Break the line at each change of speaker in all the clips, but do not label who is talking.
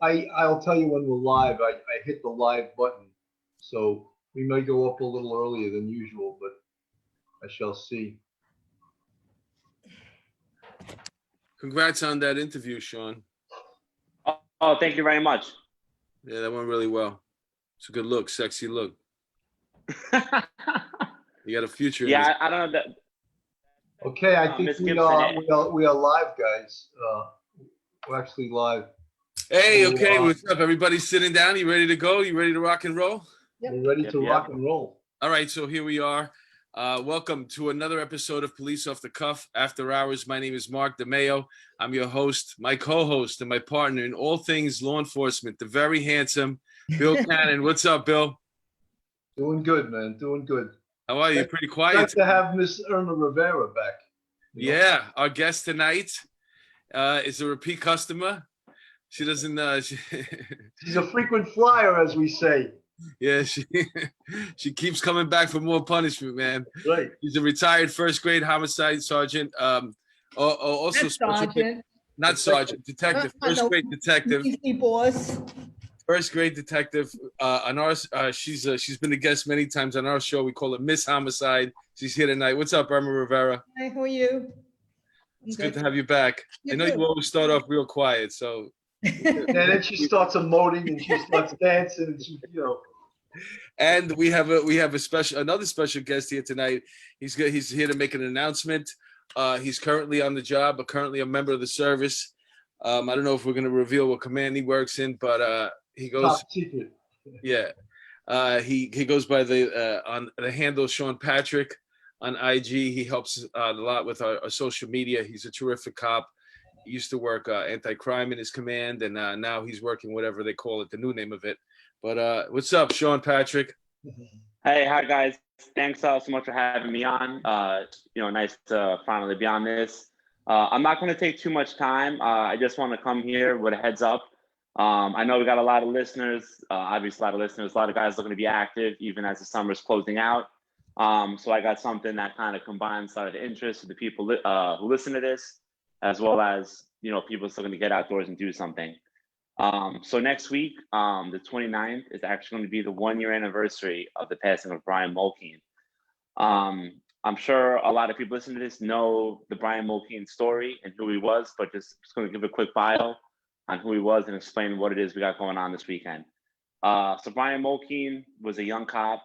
I'll tell you when we're live. I hit the live button, so we may go up a little earlier than usual, but I shall see.
Congrats on that interview, Sean.
Oh, thank you very much.
Yeah, that went really well. It's a good look, sexy look. You got a future.
Yeah, I don't know that.
Okay, I think
Miss
we
Gibson,
are live, guys. We're actually live.
Hey,
So,
okay, what's up? Everybody sitting down? You ready to go? You ready to rock and roll?
Yep. We're ready to rock and roll.
All right, so here we are. Welcome to another episode of Police Off the Cuff After Hours. My name is Mark DeMeo. I'm your host, my co-host, and my partner in all things law enforcement, the very handsome Bill Cannon. What's up, Bill?
Doing good, man. Doing good.
How are you? Pretty quiet.
Nice to have Miss Irma Rivera back.
Yeah, our guest tonight is a repeat customer. She doesn't.
She's a frequent flyer, as we say.
Yeah, she keeps coming back for more punishment, man.
Right.
She's a retired first grade homicide sergeant. Also
sergeant.
Not sergeant, detective, first grade detective.
Easy, boss.
First grade detective. On our, she's been a guest many times on our show. We call her Miss Homicide. She's here tonight. What's up, Irma Rivera?
Hi, how are you?
It's good to have you back. I know you always start off real quiet, so.
And then she starts emoting and she starts dancing and she,
And we have another special guest here tonight. He's here to make an announcement. He's currently on the job, currently a member of the service. I don't know if we're going to reveal what command he works in, but he goes.
Top secret.
Yeah, he goes by on the handle Sean Patrick on IG. He helps a lot with our social media. He's a terrific cop. He used to work anti-crime in his command, and now he's working whatever they call it, the new name of it. But what's up, Sean Patrick?
Hey, hi guys. Thanks so much for having me on. Nice to finally be on this. I'm not going to take too much time. I just want to come here with a heads up. I know we got a lot of listeners, obviously a lot of listeners, a lot of guys looking to be active even as the summer's closing out. So I got something that kind of combines a lot of the interests of the people who listen to this, as well as, people still going to get outdoors and do something. So next week, the 29th, is actually going to be the 1-year anniversary of the passing of Brian Mulkin. I'm sure a lot of people listening to this know the Brian Mulkin story and who he was, but just going to give a quick bio on who he was and explain what it is we got going on this weekend. So Brian Mulkin was a young cop.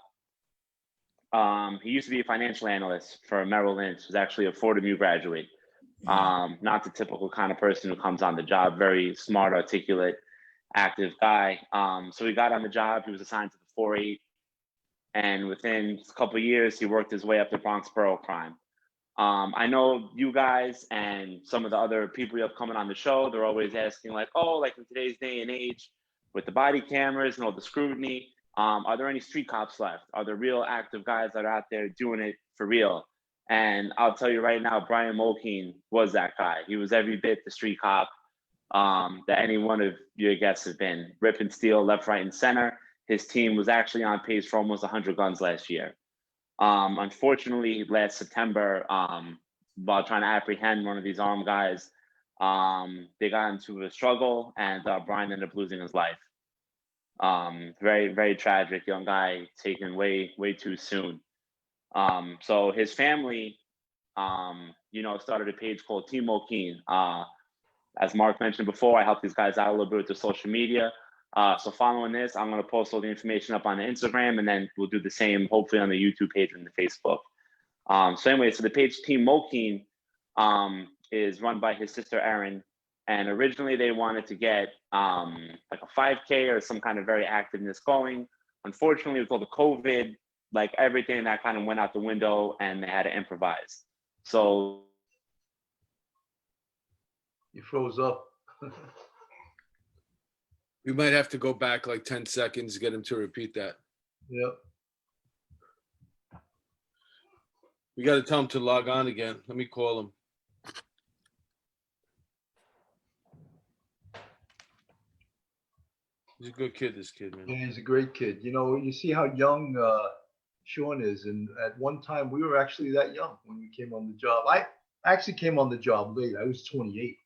He used to be a financial analyst for Merrill Lynch. He was actually a Fordham U graduate. Not the typical kind of person who comes on the job, very smart, articulate, active guy. So he got on the job, he was assigned to the 4-8, and within a couple of years, he worked his way up to Bronx Borough Crime. I know you guys and some of the other people you have coming on the show, they're always asking like in today's day and age, with the body cameras and all the scrutiny, are there any street cops left? Are there real active guys that are out there doing it for real? And I'll tell you right now, Brian Mulkin was that guy. He was every bit the street cop that any one of your guests have been. Rip and steal, left, right, and center. His team was actually on pace for almost 100 guns last year. Unfortunately, last September, while trying to apprehend one of these armed guys, they got into a struggle and Brian ended up losing his life. Very, very tragic. Young guy taken way, way too soon. So his family, started a page called Team Mulkin. As Mark mentioned before, I helped these guys out a little bit with their social media. So following this, I'm going to post all the information up on the Instagram, and then we'll do the same, hopefully on the YouTube page and the Facebook. So the page Team Mulkin is run by his sister, Erin. And originally they wanted to get like a 5K or some kind of very activeness going. Unfortunately, with all the COVID, like everything that kind of went out the window and they had to improvise. So
you froze up.
We might have to go back like 10 seconds to get him to repeat that.
Yep.
We got to tell him to log on again. Let me call him. He's a good kid, this kid, man.
Yeah, he's a great kid. You see how young Sean is, and at one time we were actually that young when we came on the job. I actually came on the job late. I was 28.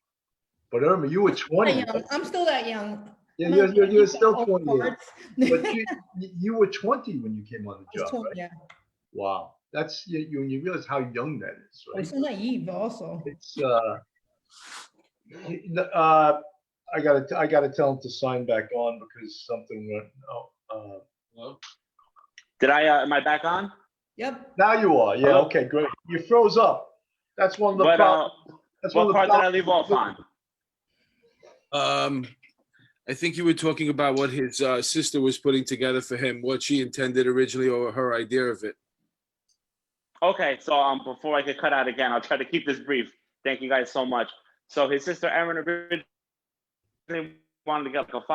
But Irma, you were 20.
I'm still that young.
Yeah,
I'm not gonna
you're
keep
still
all
28.
cards.
But you were 20 when you came on the
I was
job,
20,
right?
yeah.
Wow. That's you realize how young that is,
I was
right?
so naive also.
It's I gotta tell him to sign back on because something went.
Hello?
Did I? Am I back on?
Yep.
Now you are. Yeah.
Hello?
Okay. Great. You froze up. That's one of the
What
problems. That's one
what
of the
part did I
problems.
leave off on?
I think you were talking about what his sister was putting together for him, what she intended originally, or her idea of it.
Okay, so before I get cut out again, I'll try to keep this brief. Thank you guys so much. So his sister Erin originally wanted to get like a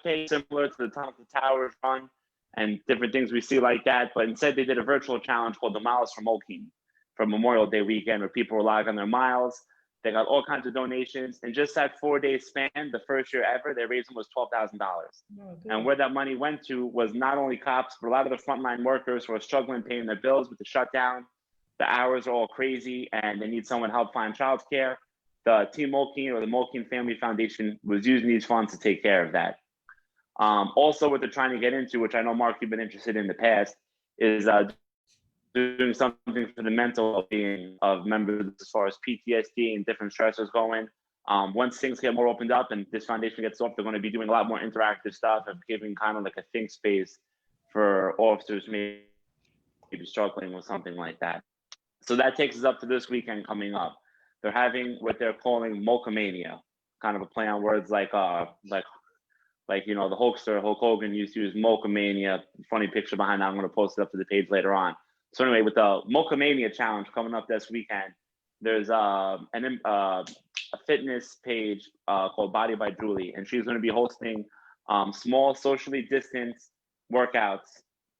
5K similar to the Top of the Towers run and different things we see like that, but instead they did a virtual challenge called the Miles for Mulkin for Memorial Day weekend, where people were live on their miles. They got all kinds of donations. And just that 4-day span, the first year ever, they raised almost $12,000.
Oh,
And where that money went to was not only cops, but a lot of the frontline workers who are struggling paying their bills with the shutdown. The hours are all crazy and they need someone to help find childcare. The Team Mulkin or the Mulkin Family Foundation was using these funds to take care of that. Also, what they're trying to get into, which I know, Mark, you've been interested in the past, is doing something for the mental well-being of members as far as PTSD and different stressors going. Once things get more opened up and this foundation gets off, they're going to be doing a lot more interactive stuff and giving kind of like a think space for officers maybe struggling with something like that. So that takes us up to this weekend coming up. They're having what they're calling Mulkamania, kind of a play on words like you know, the Hulkster Hulk Hogan used to use Mulkamania. Funny picture behind that. I'm going to post it up to the page later on. So anyway, with the Mulkamania challenge coming up this weekend, there's a fitness page called Body by Julie, and she's going to be hosting small socially distanced workouts.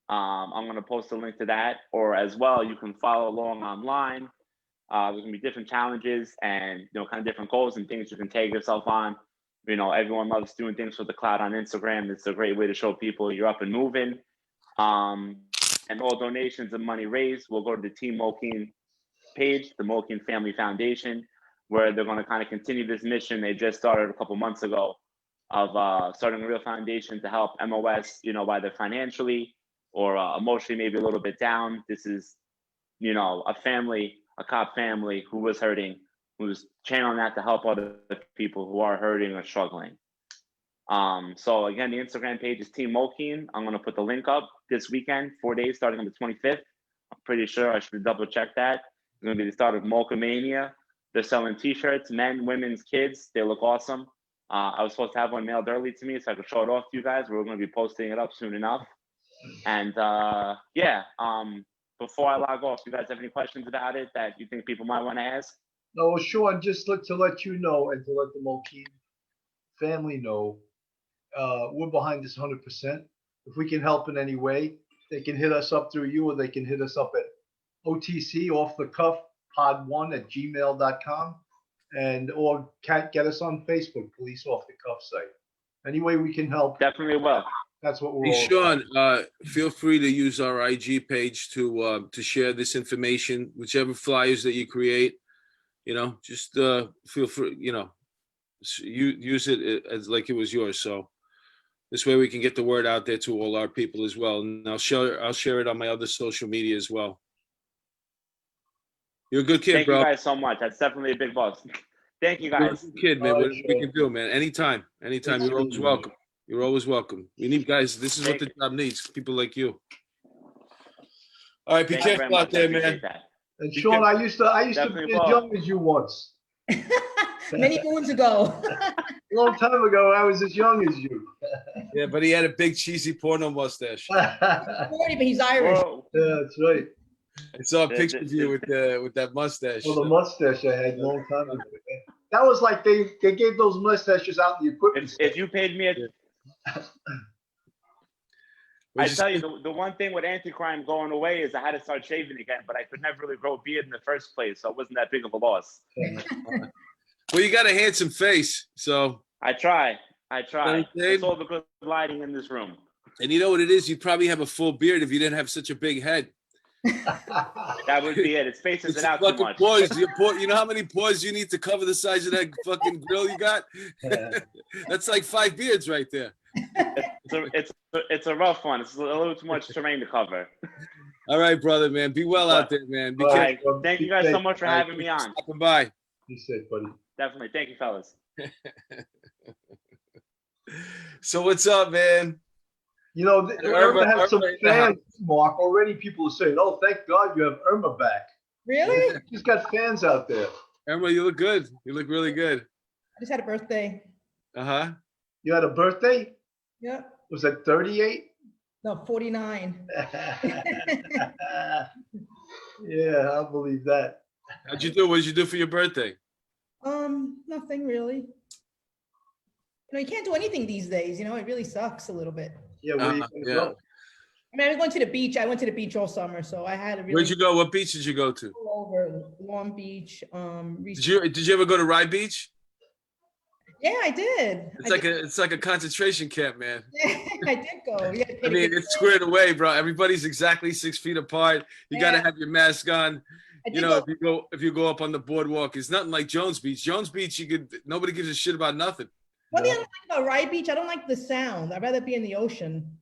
I'm going to post a link to that, or as well, you can follow along online. There's going to be different challenges and, you know, kind of different goals and things you can tag yourself on. You know, everyone loves doing things for the cloud on Instagram. It's a great way to show people you're up and moving. And all donations and money raised will go to the Team Mulkin page, the Mulkin Family Foundation, where they're going to kind of continue this mission they just started a couple months ago of starting a real foundation to help MOS, you know, either financially or emotionally, maybe a little bit down. This is, you know, a family, a cop family who was hurting, who's channeling that to help other people who are hurting or struggling. So again, the Instagram page is Team Mulkin. I'm going to put the link up this weekend, 4 days starting on the 25th. I'm pretty sure I should double check that. It's going to be the start of Mulkamania. They're selling t-shirts, men, women's, kids. They look awesome. I was supposed to have one mailed early to me so I could show it off to you guys. We're going to be posting it up soon enough. And before I log off, do you guys have any questions about it that you think people might want to ask?
No, Sean, just to let you know and to let the Mulkey family know, we're behind this 100%. If we can help in any way, they can hit us up through you, or they can hit us up at OTC off the cuff pod1@gmail.com, and or get us on Facebook, Police Off the Cuff site. Any way we can help,
Definitely will.
that's what we're
Hey,
all
Sean,
about.
feel free to use our IG page to share this information, whichever flyers that you create. You know, just feel free. You know, you use it as like it was yours. So this way we can get the word out there to all our people as well. And I'll share it on my other social media as well. You're a good kid,
Thank
bro.
you guys so much. That's definitely a big boss. Thank you
You're a
guys.
good kid, man.
All right,
Whatever we
Sean.
can do, man. Anytime. You're always welcome. You're always welcome. We need guys. This is what the job needs. People like you. All right, be
Thank you very
careful out
much. I
there, man.
appreciate that.
And
Be
Sean, I used to
Definitely
be as
will.
young as you once.
Many moons ago.
A long time ago, I was as young as you.
Yeah, but he had a big cheesy porno mustache.
Yeah,
40, but he's Irish.
Whoa.
that's right.
I saw a picture of you with that mustache.
Well, the mustache I had a long time ago. That was like they gave those mustaches out in the equipment.
If you paid me, I
What'd you
tell you,
say?
the one thing with anti-crime going away is I had to start shaving again, but I could never really grow a beard in the first place, so it wasn't that big of a loss.
Well, you got a handsome face, so.
I try.
Dave?
It's all the good lighting in this room.
And you know what it is? You'd probably have a full beard if you didn't have such a big head.
That would be it. It spaces
It's
it
a
out too
fucking
much.
pause. You know how many paws you need to cover the size of that fucking grill you got? That's like 5 beards right there.
It's a rough one. It's a little too much terrain to cover.
All right, brother, man. Be well out there, man. Be
All
careful.
right, bro.
Thank
Be
you guys
safe.
so much for
All right,
having me
thanks for
on.
stopping by.
Be safe, buddy.
Definitely. Thank you, fellas.
So what's up, man?
You know, Irma
Irma
has some
in the
fans, Mark. Already people are saying, oh, thank God you have Irma back.
Really?
She's got fans out there.
Irma, you look good. You look really good.
I just had a birthday.
Uh-huh.
You had a birthday?
Yep.
Was that 38?
No, 49.
Yeah, I'll believe that.
How'd you do? What did you do for your birthday?
Nothing really. You can't do anything these days. It really sucks a little bit.
Yeah, where you gonna go?
I mean, I was going to the beach. I went to the beach all summer, so I had a really
Where'd you go? What beach did you go to?
all over Long Beach.
Did you ever go to Rye Beach?
Yeah, I did.
It's like a concentration camp, man.
I did go. Yeah,
I mean, it's squared away, bro. Everybody's exactly 6 feet apart. You got to have your mask on. If you go up on the boardwalk, it's nothing like Jones Beach. Jones Beach, nobody gives a shit about nothing.
One thing I don't like about Rye Beach, I don't like the sound. I'd rather be in the ocean.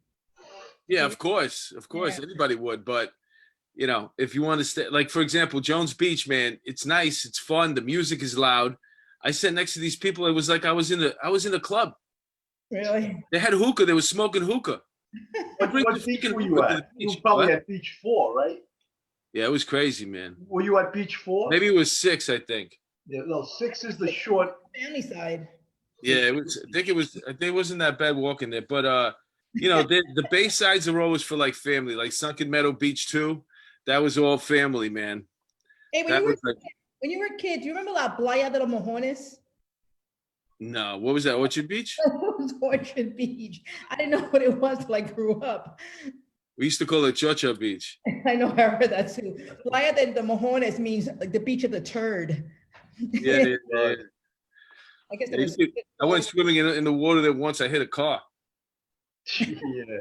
Yeah, of course,
Yeah.
anybody would. But if you want to stay, like for example, Jones Beach, man, it's nice, it's fun, the music is loud. I sat next to these people. It was like I was in a club.
Really?
They had hookah. They were smoking hookah.
What beach were you at? You were probably at Beach 4, right?
Yeah, it was crazy, man.
Were you at Beach 4?
Maybe it was 6, I think.
Yeah, no, 6 is the short.
Family side.
Yeah, it was. I think it wasn't that bad walking there, but the bay sides are always for like family, like Sunken Meadow Beach too. That was all family, man.
Hey, when you were a kid, do you remember La Playa de los Mojones?
No, what was that? Orchard Beach?
It was Orchard Beach. I didn't know what it was till I grew up.
We used to call it Chocha Beach.
I know, I heard that too. Playa de los Mojones means like the beach of the turd.
Yeah.
I guess
I went swimming in the water there once. I hit a car.
Yeah.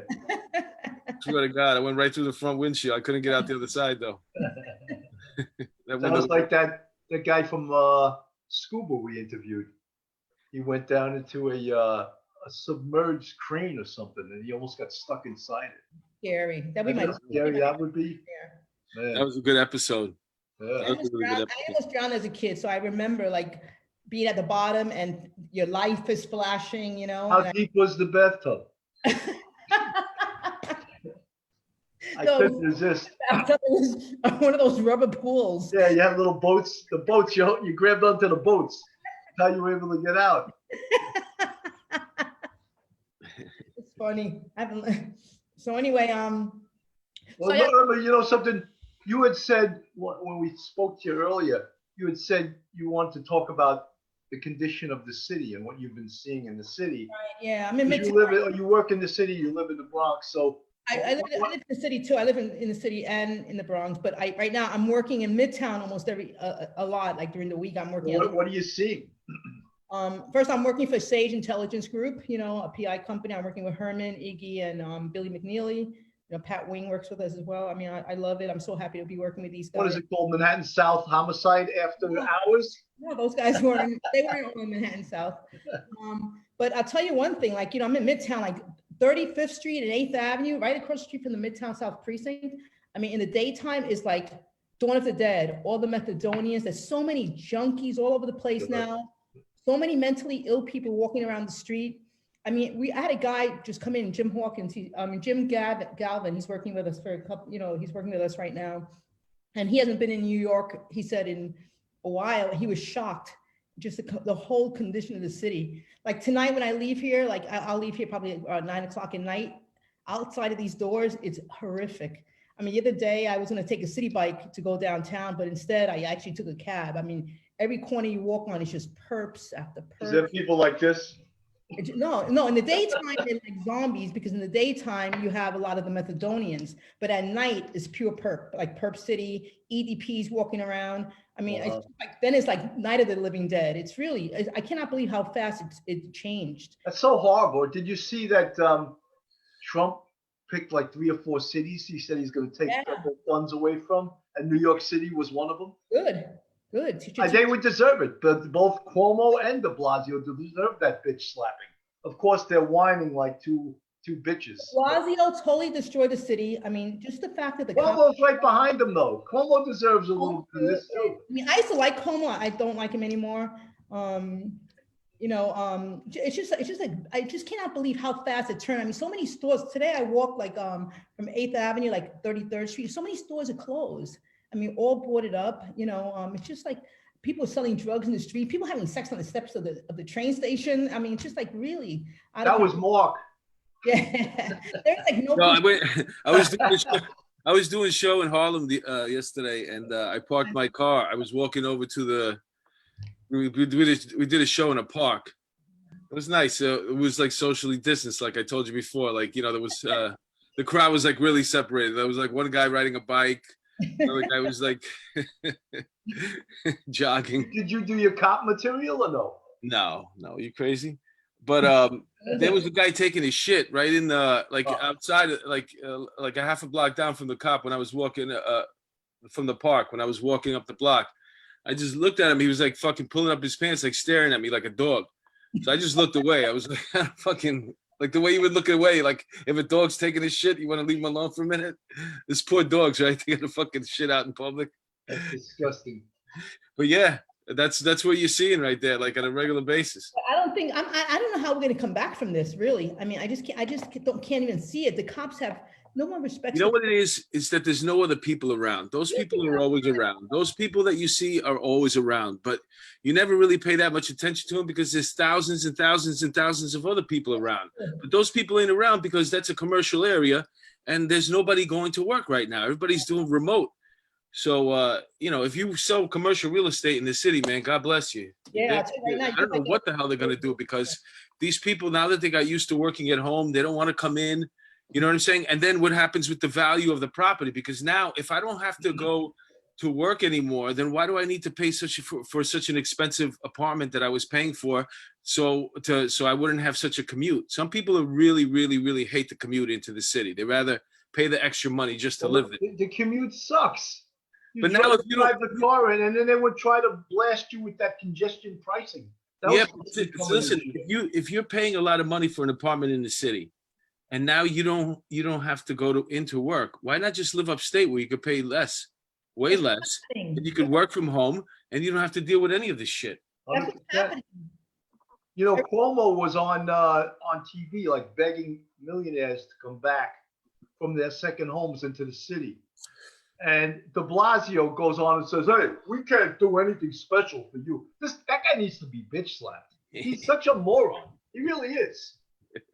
Swear to God, I went right through the front windshield. I couldn't get out the other side though.
That was like that guy from Scuba we interviewed. He went down into a submerged crane or something, and he almost got stuck inside it.
Scary. That'd be
How scary that would be. Man.
That was a good episode.
Yeah.
I almost drowned as a kid, so I remember like being at the bottom and your life is splashing,
How deep was the bathtub? I couldn't resist.
It was one of those rubber pools.
Yeah, you have little boats. The boats, you grabbed onto the boats. That's how you were able to get out.
It's funny. So anyway,
Well, Irma, you know something? You had said when we spoke to you earlier, you had said you want to talk about the condition of the city and what you've been seeing in the city.
Right, yeah, I'm in
Midtown. You work in the city, you live in the Bronx, so.
I live in the city too. I live in the city and in the Bronx, but right now I'm working in Midtown almost a lot. Like during the week, I'm working.
What are you seeing?
First, I'm working for Sage Intelligence Group, a PI company. I'm working with Herman, Iggy, and Billy McNeely. Pat Wing works with us as well. I mean, I love it. I'm so happy to be working with these guys.
What is it called? Manhattan South Homicide After Hours?
No, those guys weren't on Manhattan South. But I'll tell you one thing, like, I'm in Midtown, like 35th Street and 8th Avenue, right across the street from the Midtown South Precinct. I mean, in the daytime is like Dawn of the Dead, all the methadonians. There's so many junkies all over the place now. So many mentally ill people walking around the street. I mean, I had a guy just come in, Jim Hawkins, Jim Galvin, he's working with us for a couple, he's working with us right now. And he hasn't been in New York, he said, in a while. He was shocked, just the whole condition of the city. Like tonight when I leave here, like I'll leave here probably at 9 o'clock at night. Outside of these doors, it's horrific. I mean, the other day I was gonna take a city bike to go downtown, but instead I actually took a cab. I mean, every corner you walk on is just perps after perps.
Is there people like this?
No, in the daytime they're like zombies, because in the daytime you have a lot of the methadonians, but at night it's pure perp, like Perp City, EDPs walking around. I mean,
Wow.
it's like Night of the Living Dead. It's really, I cannot believe how fast it changed.
That's so horrible. Did you see that Trump picked like 3 or 4 cities. He said he's going to take
Yeah.
federal funds away from, and New York City was one of them.
Good.
They would deserve it, but both Cuomo and De Blasio deserve that bitch slapping. Of course, they're whining like two bitches.
Blasio totally destroyed the city. I mean, just the fact that the
Cuomo's right behind him, though. Cuomo deserves a little bit of this too.
I mean, I used to like Cuomo. I don't like him anymore. It's just like I just cannot believe how fast it turned. I mean, so many stores today. I walked like from 8th Avenue, like 33rd Street. So many stores are closed. I mean, all boarded up. It's just like people selling drugs in the street, people having sex on the steps of the train station. I mean, it's just like really.
That was Mark.
Yeah, there's like no.
I was doing a show in Harlem yesterday, and I parked my car. I was walking over to the. We did a show in a park. It was nice. It was like socially distanced, like I told you before. Like there was the crowd was like really separated. There was like one guy riding a bike. Another guy was like jogging.
Did you do your cop material or no?
No, you crazy? But there was a guy taking his shit right in the outside, like a half a block down from the cop when I was walking from the park. When I was walking up the block, I just looked at him. He was like fucking pulling up his pants, like staring at me like a dog. So I just looked away. I was like, fucking like the way you would look away. Like if a dog's taking his shit, you want to leave him alone for a minute. This poor dog's right taking the fucking shit out in public.
That's disgusting.
But yeah, that's what you're seeing right there, like on a regular basis.
I don't know how we're going to come back from this. Really, I mean, I just can't even see it. The cops have no more respect.
You know what it is? Is that there's no other people around. Those people are always around. Those people that you see are always around, but you never really pay that much attention to them because there's thousands and thousands and thousands of other people around. But those people ain't around because that's a commercial area and there's nobody going to work right now. Everybody's doing remote. So, if you sell commercial real estate in the city, man, God bless you.
Yeah,
I don't know what the hell they're going to do because these people, now that they got used to working at home, they don't want to come in. You know what I'm saying? And then what happens with the value of the property? Because now if I don't have to go to work anymore, then why do I need to pay for such an expensive apartment that I was paying for so I wouldn't have such a commute? Some people really, really, really hate the commute into the city. They rather pay the extra money just to live there.
The commute sucks.
But now if you
drive the car in, and then they would try to blast you with that congestion pricing.
Listen, if you're paying a lot of money for an apartment in the city, and now you don't have to go into work, why not just live upstate where you could pay less, way less, and you could work from home, and you don't have to deal with any of this shit.
That's what's happening.
Cuomo was on TV like begging millionaires to come back from their second homes into the city. And de Blasio goes on and says, "Hey, we can't do anything special for you." That guy needs to be bitch slapped. He's such a moron. He really is.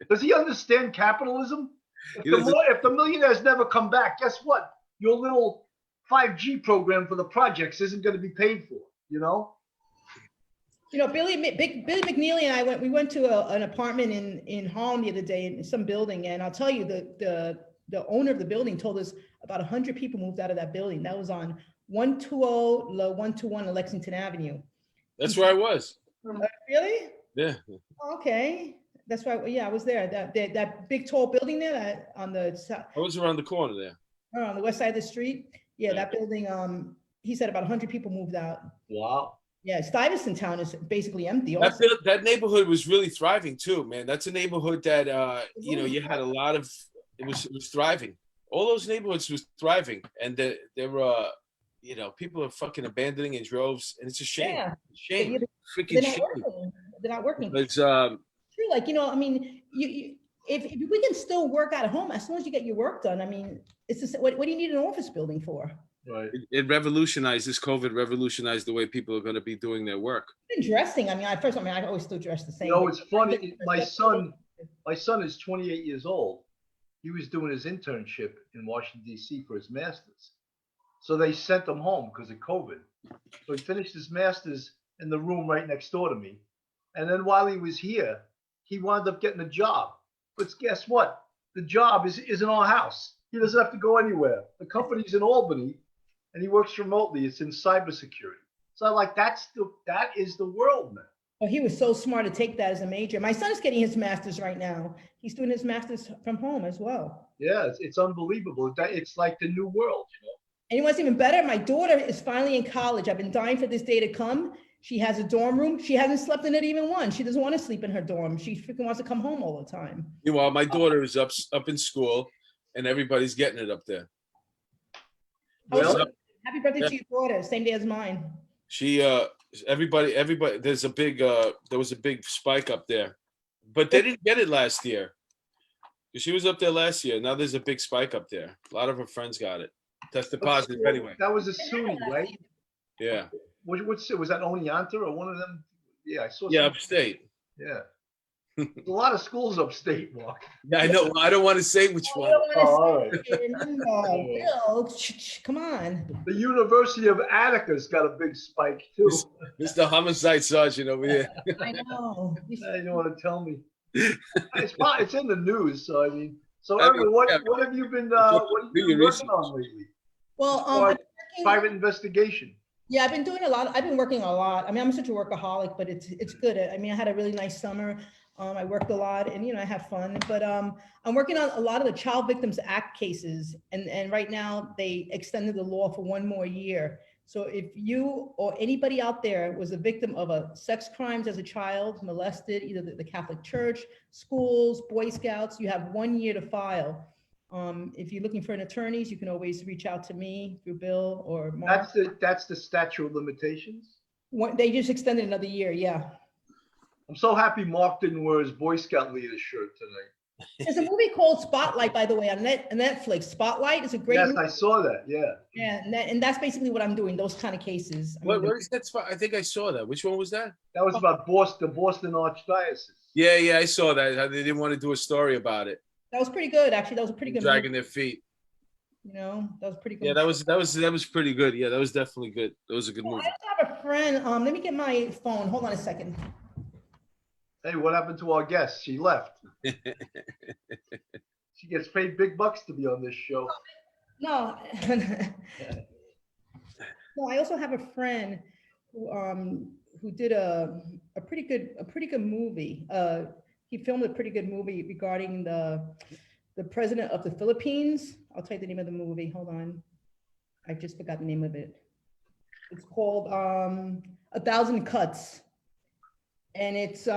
Does he understand capitalism? If the millionaires never come back, guess what? Your little 5G program for the projects isn't going to be paid for.
Billy McNeely and I we went to an apartment in Harlem the other day in some building, and I'll tell you the owner of the building told us about 100 people moved out of that building. That was on 120 La 121 Lexington Avenue.
That's where I was.
Really?
Yeah.
Okay. That's right. Yeah, I was there. That big tall building there on the south.
I was around the corner there.
On the west side of the street. Yeah, that building. He said about 100 people moved out.
Wow.
Yeah, Stuyvesant town is basically empty.
That neighborhood was really thriving too, man. That's a neighborhood that you had a lot of. It was thriving. All those neighborhoods was thriving, and there were, people are fucking abandoning in droves, and it's a shame.
Yeah.
Shame. Freaking shame.
They're not working.
It's
true. Like, I mean, if we can still work out at home as long as you get your work done. I mean, it's just, what do you need an office building for?
Right.
It revolutionized this COVID. Revolutionized the way people are going to be doing their work.
Even dressing. I mean, I always still dress the same.
It's funny. My son is 28 years old. He was doing his internship in Washington, D.C. for his master's. So they sent him home because of COVID. So he finished his master's in the room right next door to me. And then while he was here, he wound up getting a job. But guess what? The job is in our house. He doesn't have to go anywhere. The company's in Albany, and he works remotely. It's in cybersecurity. So that is the world, man.
Oh, he was so smart to take that as a major. My son's getting his master's right now. He's doing his master's from home as well.
Yeah, it's unbelievable. It's like the new world, you know.
And what's even better, my daughter is finally in college. I've been dying for this day to come. She has a dorm room. She hasn't slept in it even once. She doesn't want to sleep in her dorm. She freaking wants to come home all the time.
Meanwhile, my daughter is up in school, and everybody's getting it up there.
Well,
Happy birthday
Yeah.
to your daughter. Same day as mine.
She everybody there's a big there was a big spike up there, but they didn't get it last year. She was up there last year. Now there's a big spike up there. A lot of her friends got it. Tested positive anyway.
that was a SUNY, right?
Yeah.
Was that Oneonta or one of them? Yeah, I saw.
Yeah,
something.
upstate.
Yeah. There's a lot of schools upstate, Mark.
Yeah, I know. I don't want to say which one.
all right.
Bill, come on.
The University of Attica's got a big spike too.
Mr. Homicide Sergeant over here.
I know.
You don't want to tell me. It's in the news, so I mean. So,
I mean,
Irma, what
yeah.
have you been
Do
working
your research.
on lately?
Well,
Or private investigation.
yeah, I've been doing a lot. I've been working a lot. I mean, I'm such a workaholic, but it's good. I mean, I had a really nice summer. I worked a lot and, I had fun, but I'm working on a lot of the Child Victims Act cases. And right now they extended the law for 1 more year. So if you or anybody out there was a victim of a sex crimes as a child, molested, either the Catholic Church, schools, Boy Scouts, you have 1 year to file. If you're looking for an attorneys, you can always reach out to me through Bill or Mark.
That's the statute of limitations.
They just extended another year, yeah.
I'm so happy Mark didn't wear his Boy Scout leader shirt tonight.
There's a movie called Spotlight, by the way, on Netflix. Spotlight is a great
Yes,
movie.
I saw that. Yeah.
Yeah, and that's basically what I'm doing, those kind of cases. I mean,
What is that spot? I think I saw that. Which one was that?
That was about the Boston Archdiocese.
Yeah, I saw that. How they didn't want to do a story about it.
that was pretty good, actually. That was a pretty good
Dragging
movie,
their feet.
that was pretty good.
Yeah, that was pretty good. Yeah, that was definitely good. That was a good
Well,
movie.
I also have a friend. Let me get my phone. Hold on a second.
Hey, what happened to our guest? She left. She gets paid big bucks to be on this show.
No. No, I also have a friend who did a pretty good movie. He filmed a pretty good movie regarding the president of the Philippines. I'll tell you the name of the movie. Hold on. I just forgot the name of it. It's called 1,000 Cuts. And it's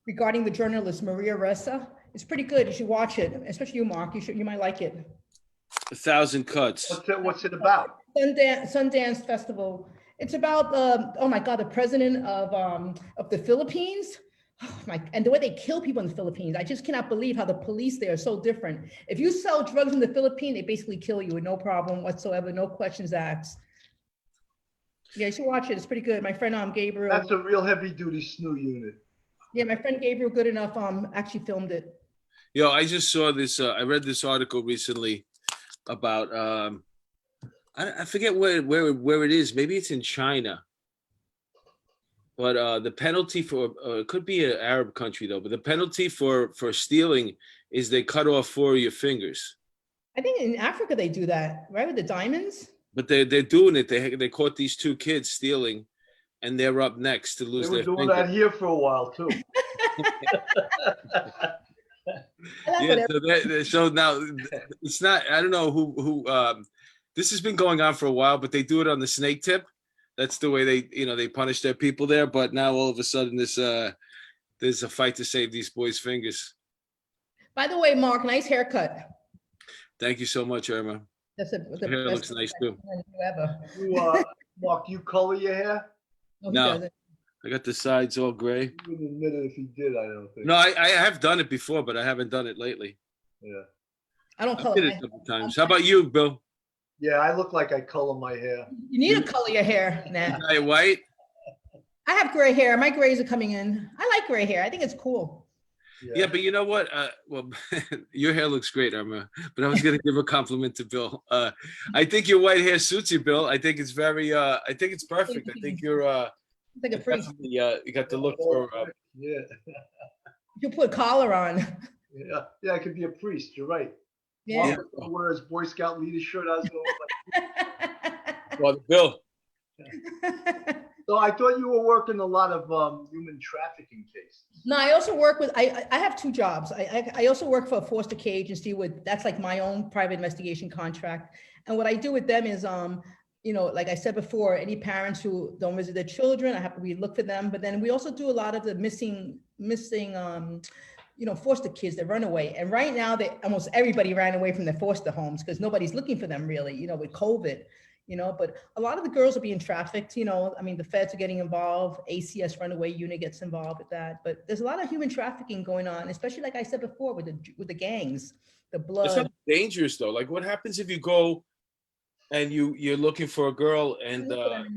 regarding the journalist Maria Ressa. It's pretty good. You should watch it, especially you, Mark. You might like it.
1,000 Cuts.
What's it about?
Sundance Festival. It's about oh my God, the president of the Philippines. Oh my, and the way they kill people in the Philippines. I just cannot believe how the police there are so different. If you sell drugs in the Philippines, they basically kill you with no problem whatsoever, no questions asked. Yeah, you should watch it. It's pretty good. My friend Gabriel.
That's a real heavy duty SNU unit.
Yeah, my friend Gabriel Good Enough actually filmed it.
Yo, I just saw this. I read this article recently about I forget where it is. Maybe it's in China. But the penalty for it could be an Arab country though. But the penalty for stealing is they cut off 4 of your fingers.
I think in Africa they do that, right, with the diamonds.
But they're doing it. They caught these 2 kids stealing, and they're up next to lose
They were
their
doing
finger.
that here for a while too.
Yeah, so now it's not. I don't know who. This has been going on for a while, but they do it on the snake tip. That's the way they punish their people there. But now all of a sudden, there's a fight to save these boys' fingers.
By the way, Mark, nice haircut.
Thank you so much, Irma.
That's the
Your hair
best
looks nice too.
ever.
Mark, you color your hair?
No, he
No.
doesn't.
I got the sides all gray.
You wouldn't admit it if he did, I don't think.
No, I have done it before, but I haven't done it lately.
Yeah.
I don't
I
color
did
my
it a
hair.
couple times. How about you, Bill?
Yeah, I look like I color my hair.
You need to color your hair, Nat.
Dye it white?
I have gray hair. My grays are coming in. I like gray hair. I think it's cool.
Yeah, but you know what? Well, your hair looks great, Irma. But I was going to give a compliment to Bill. I think your white hair suits you, Bill. I think it's very. I think it's perfect. I think you're.
It's like a priest.
Definitely, you got the look for.
Yeah.
You put a collar on.
Yeah, I could be a priest. You're right.
Yeah.
Mark wears Boy Scout leader shirt. I was going like,
Well, Bill.
So I thought you were working a lot of human trafficking cases.
No, I also work with, I have two jobs. I also work for a foster care agency with, that's like my own private investigation contract. And what I do with them is, like I said before, any parents who don't visit their children, we look for them. But then we also do a lot of the missing, foster kids that run away. And right now, almost everybody ran away from their foster homes because nobody's looking for them really, with COVID. But a lot of the girls are being trafficked, the feds are getting involved, ACS runaway unit gets involved with that, but there's a lot of human trafficking going on, especially like I said before, with the gangs, the blood.
It's not dangerous though. Like what happens if you go and you're looking for a girl and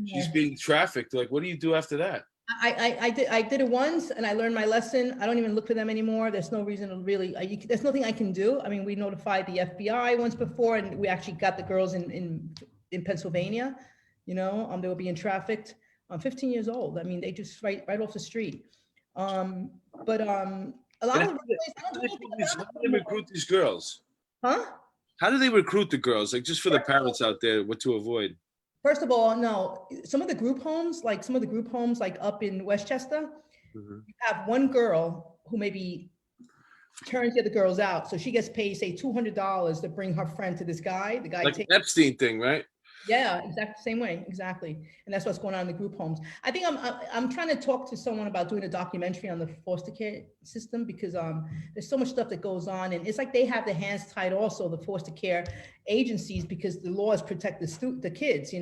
she's being trafficked? Like, what do you do after that?
I did it once and I learned my lesson. I don't even look for them anymore. There's no reason to really, there's nothing I can do. I mean, we notified the FBI once before and we actually got the girls in Pennsylvania, they were being trafficked. I'm 15 years old. I mean, they just right off the street. A lot of
how do they recruit these girls?
Huh?
How do they recruit the girls? Like just for the parents out there, what to avoid?
First of all, no, some of the group homes, like up in Westchester, you have one girl who maybe turns the other girls out. So she gets paid, say, $200 to bring her friend to this guy. The guy
like an Epstein thing, right?
Yeah, exactly same way, exactly. And that's what's going on in the group homes. I think I'm trying to talk to someone about doing a documentary on the foster care system because there's so much stuff that goes on, and it's like they have their hands tied also, the foster care agencies, because the laws protect the kids. You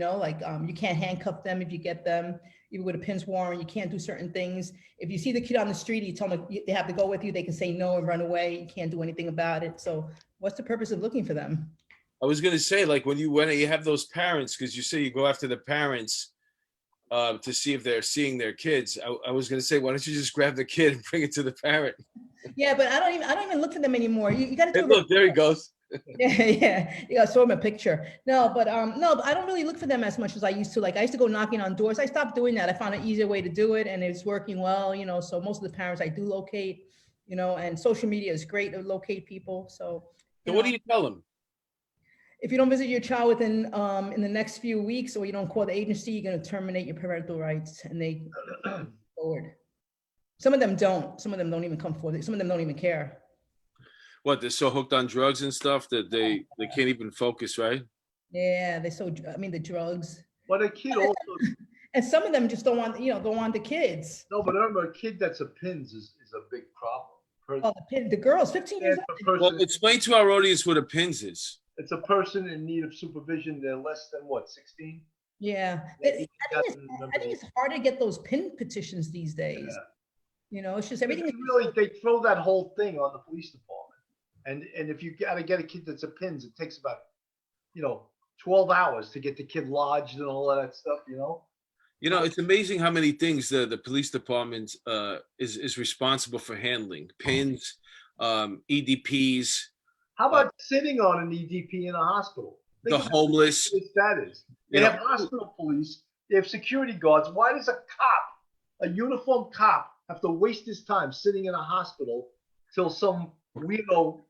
can't handcuff them if you get them, even with a PINS warrant. You can't do certain things. If you see the kid on the street, you tell them they have to go with you. They can say no and run away. You can't do anything about it. So what's the purpose of looking for them?
I was gonna say, like when you have those parents, because you say you go after the parents to see if they're seeing their kids. I was gonna say, why don't you just grab the kid and bring it to the parent?
Yeah, but I don't even look for them anymore. You got to.
Hey, look, there he goes.
Yeah. You got to show him a picture. No, but I don't really look for them as much as I used to. Like I used to go knocking on doors. I stopped doing that. I found an easier way to do it, and it's working well. So most of the parents I do locate. And social media is great to locate people. So
what do you tell them?
If you don't visit your child within in the next few weeks, or you don't call the agency, you're going to terminate your parental rights, and they come forward. Some of them don't. Some of them don't even come forward. Some of them don't even care.
What, they're so hooked on drugs and stuff that they can't even focus, right?
Yeah, the drugs.
But a kid also.
And some of them just don't want the kids.
No, but remember, a kid that's a PINS is a big problem.
The girls, 15 years old.
Well, explain to our audience what a PINS is.
It's a person in need of supervision. They're less than 16?
Yeah. I think it's hard to get those PIN petitions these days. Yeah. It's just everything.
They throw that whole thing on the police department. And if you got to get a kid that's a PINS, it takes about, 12 hours to get the kid lodged and all of that stuff,
It's amazing how many things the police department is responsible for handling. PINS, EDPs.
How about sitting on an EDP in a hospital?
The homeless.
That is. They have hospital police. They have security guards. Why does a uniformed cop, have to waste his time sitting in a hospital till some weirdo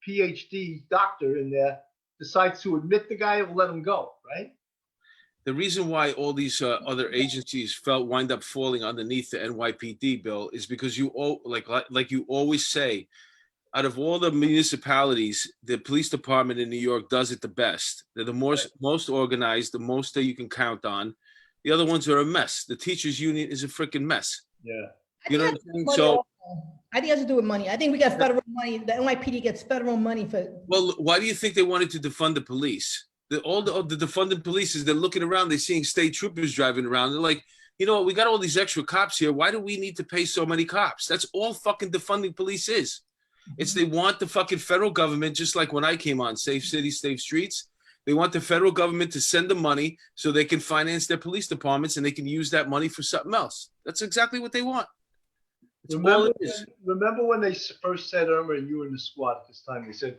PhD doctor in there decides to admit the guy and let him go, right?
The reason why all these other agencies wind up falling underneath the NYPD, Bill, is because you always say, out of all the municipalities, the police department in New York does it the best. They're the most organized, the most that you can count on. The other ones are a mess. The teachers union is a freaking mess.
Yeah.
You know what I'm saying? So
I think it has to do with money. I think we got federal money. The NYPD gets federal money for.
Well, why do you think they wanted to defund the police? All the defunded police is they're looking around, they're seeing state troopers driving around. They're like, we got all these extra cops here. Why do we need to pay so many cops? That's all fucking defunding police is. It's they want the fucking federal government, just like when I came on Safe Cities, Safe Streets. They want the federal government to send the money so they can finance their police departments and they can use that money for something else. That's exactly what they want.
Remember when they first said, Irma, and you were in the squad at this time, they said,